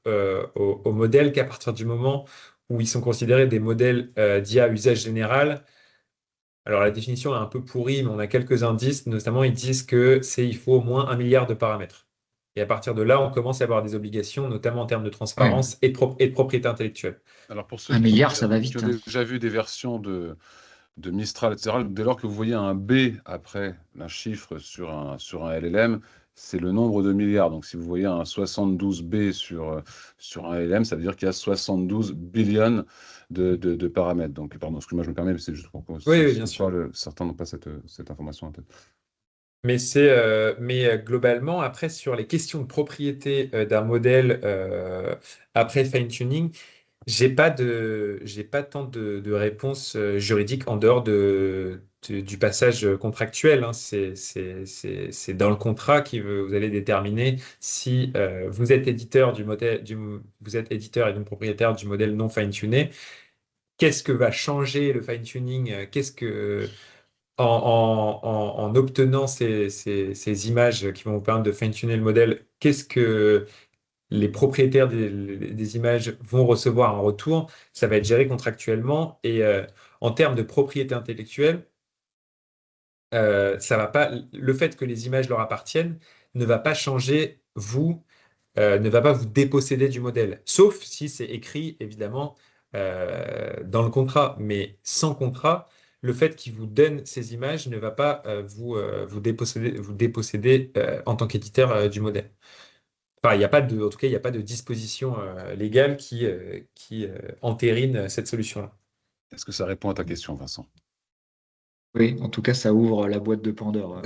aux modèles qu'à partir du moment où ils sont considérés des modèles d'IA à usage général. Alors la définition est un peu pourrie, mais on a quelques indices. Notamment, ils disent il faut au moins 1 milliard de paramètres. Et à partir de là, on commence à avoir des obligations, notamment en termes de Ouais, transparence et de propriété intellectuelle. Alors pour ceux 1 milliard, ça va qui ont vite, hein. déjà vu des versions de Mistral, etc., dès lors que vous voyez un B après un chiffre sur un LLM, c'est le nombre de milliards. Donc si vous voyez un 72 B sur un LLM, ça veut dire qu'il y a 72 billions de paramètres. Donc, pardon, excuse-moi, je me permets, mais c'est juste pour qu'on Oui, oui, bien sûr. certains n'ont pas cette information en tête. Mais globalement, après, sur les questions de propriété d'un modèle après fine-tuning, j'ai pas tant de réponses juridiques en dehors du passage contractuel, hein. C'est dans le contrat vous allez déterminer si vous êtes éditeur du modèle, vous êtes éditeur et donc propriétaire du modèle non fine-tuné. Qu'est-ce que va changer le fine-tuning? En obtenant ces images qui vont vous permettre de fine-tuner le modèle, qu'est-ce que les propriétaires des images vont recevoir en retour? Ça va être géré contractuellement. Et en termes de propriété intellectuelle, ça va pas, le fait que les images leur appartiennent ne va pas changer ne va pas vous déposséder du modèle. Sauf si c'est écrit, évidemment, dans le contrat. Mais sans contrat, le fait qu'il vous donne ces images ne va pas vous déposséder en tant qu'éditeur du modèle. Enfin, il y a pas en tout cas, il n'y a pas de disposition légale qui entérine cette solution-là. Est-ce que ça répond à ta question, Vincent? Oui, en tout cas, ça ouvre la boîte de Pandore.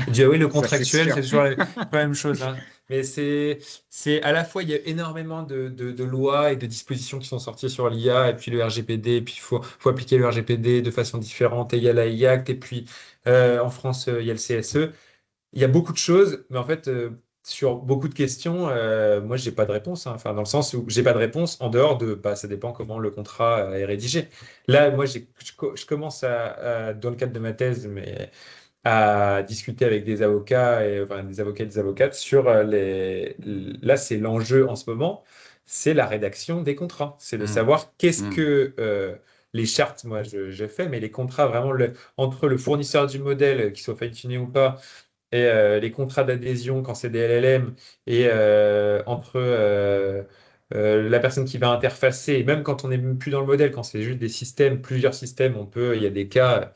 Je dis, ah oui, le Ça, c'est contractuel, sûr. c'est toujours la même chose, hein. Mais c'est à la fois, il y a énormément de lois et de dispositions qui sont sorties sur l'IA, et puis le RGPD, et puis faut appliquer le RGPD de façon différente, et il y a l'AI Act, et puis en France, il y a le CSE. Il y a beaucoup de choses, mais en fait, sur beaucoup de questions, moi, j'ai pas de réponse, hein. Enfin, dans le sens où j'ai pas de réponse en dehors de, bah, ça dépend comment le contrat est rédigé. Là, moi, je commence dans le cadre de ma thèse, mais à discuter avec des avocats et enfin, des avocats et des avocates sur Là, c'est l'enjeu en ce moment, c'est la rédaction des contrats. C'est de savoir qu'est-ce que les chartes, moi, je fais, mais les contrats, vraiment, entre le fournisseur du modèle, qu'il soit fine-tuné ou pas, et les contrats d'adhésion quand c'est des LLM, et entre la personne qui va interfacer, et même quand on n'est même plus dans le modèle, quand c'est juste des systèmes, plusieurs systèmes, il y a des cas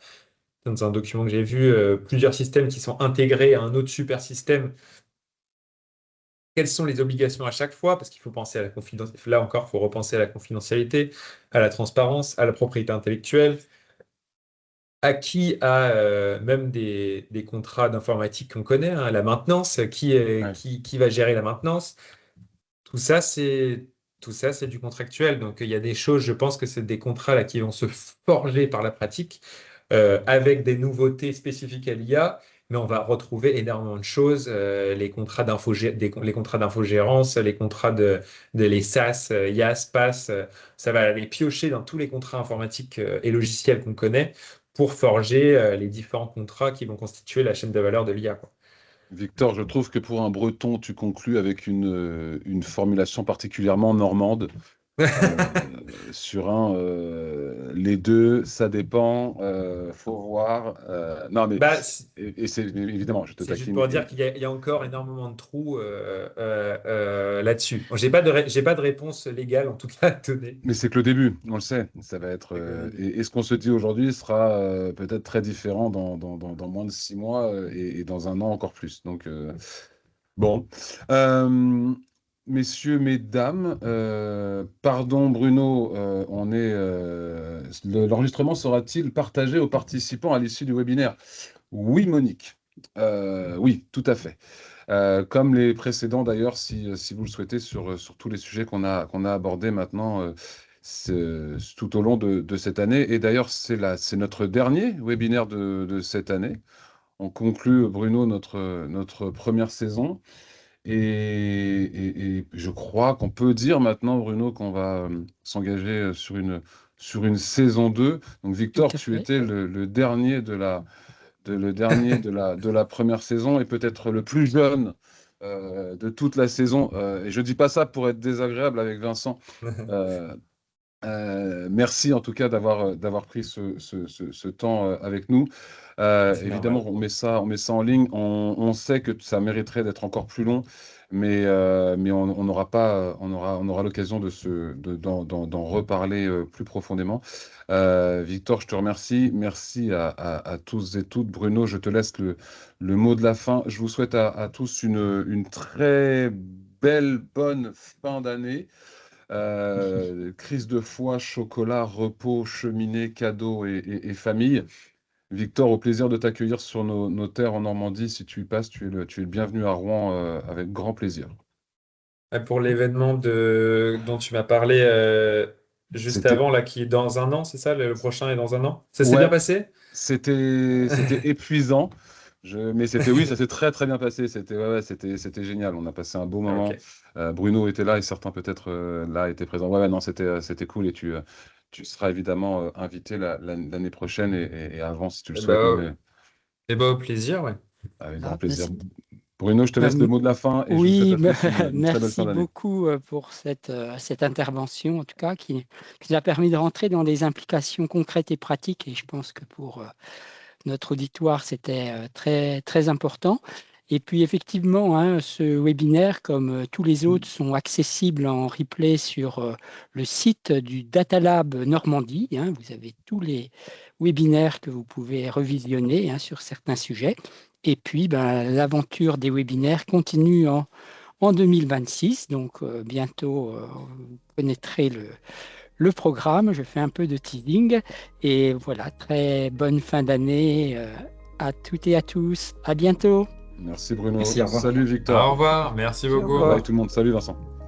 dans un document que j'ai vu, plusieurs systèmes qui sont intégrés à un autre super système. Quelles sont les obligations à chaque fois? Parce qu'il faut penser à la confidentialité. Là encore, il faut repenser à la confidentialité, à la transparence, à la propriété intellectuelle, à qui a même des contrats d'informatique qu'on connaît, hein, la maintenance, qui va gérer la maintenance. Tout ça, c'est du contractuel. Donc, il y a des choses, je pense que c'est des contrats là, qui vont se forger par la pratique, avec des nouveautés spécifiques à l'IA, mais on va retrouver énormément de choses, les contrats les contrats d'infogérance, les contrats les SaaS, IaaS, PaaS, ça va aller piocher dans tous les contrats informatiques et logiciels qu'on connaît pour forger les différents contrats qui vont constituer la chaîne de valeur de l'IA, quoi. Victor, je trouve que pour un breton, tu conclus avec une formulation particulièrement normande. Sur les deux, ça dépend, faut voir. Non, mais Bah, et c'est évidemment, je te c'est juste taquine. pour dire qu'il y a encore énormément de trous là-dessus. Bon, j'ai pas de réponse légale, en tout cas, à donner. Mais c'est que le début, on le sait. Ça va être. Et ce qu'on se dit aujourd'hui sera peut-être très différent dans moins de 6 mois et dans un an encore plus. Donc, bon. Messieurs, mesdames, pardon Bruno, l'enregistrement sera-t-il partagé aux participants à l'issue du webinaire? Oui, Monique. Oui, tout à fait. Comme les précédents d'ailleurs, si vous le souhaitez, sur tous les sujets qu'on a abordés maintenant tout au long de cette année. Et d'ailleurs, c'est notre dernier webinaire de cette année. On conclut, Bruno, notre première saison. Et je crois qu'on peut dire maintenant, Bruno, qu'on va s'engager sur une saison 2. Donc, Victor, Tout à tu fait. étais le dernier de la première saison et peut-être le plus jeune de toute la saison. Et je ne dis pas ça pour être désagréable avec Vincent. Merci en tout cas d'avoir pris ce temps avec nous. Évidemment, on met ça en ligne. On sait que ça mériterait d'être encore plus long, mais on aura l'occasion d'en reparler plus profondément. Victor, je te remercie. Merci à tous et toutes. Bruno, je te laisse le mot de la fin. Je vous souhaite à tous une très belle, bonne fin d'année. Crise de foie, chocolat, repos, cheminée, cadeaux et famille. Victor, au plaisir de t'accueillir sur nos terres en Normandie. Si tu y passes, tu es le bienvenu à Rouen avec grand plaisir. Pour l'événement dont tu m'as parlé juste avant, là, qui est dans un an, c'est ça? Le prochain est dans un an? Ça s'est bien passé? C'était épuisant. Mais oui, ça s'est très très bien passé. C'était génial. On a passé un beau moment. Ok. Bruno était là et certains peut-être là étaient présents. Non, c'était cool et tu seras évidemment invité l'année prochaine et avant si tu le souhaites. Au plaisir, ouais. Avec grand plaisir. Bruno, je te laisse le mot de la fin et oui, je vous souhaite à tous une très belle merci fin d'année. beaucoup pour cette intervention, en tout cas, qui nous a permis de rentrer dans des implications concrètes et pratiques. Et je pense que pour notre auditoire, c'était très, très important. Et puis, effectivement, hein, ce webinaire, comme tous les autres, sont accessibles en replay sur le site du Data Lab Normandie. Hein. Vous avez tous les webinaires que vous pouvez revisionner, hein, sur certains sujets. Et puis, l'aventure des webinaires continue en 2026. Donc, bientôt, vous connaîtrez le programme. Je fais un peu de teasing. Et voilà, très bonne fin d'année à toutes et à tous. À bientôt. Merci Bruno. Merci, au revoir. Salut Victor. Au revoir, merci beaucoup. Bye tout le monde. Salut Vincent.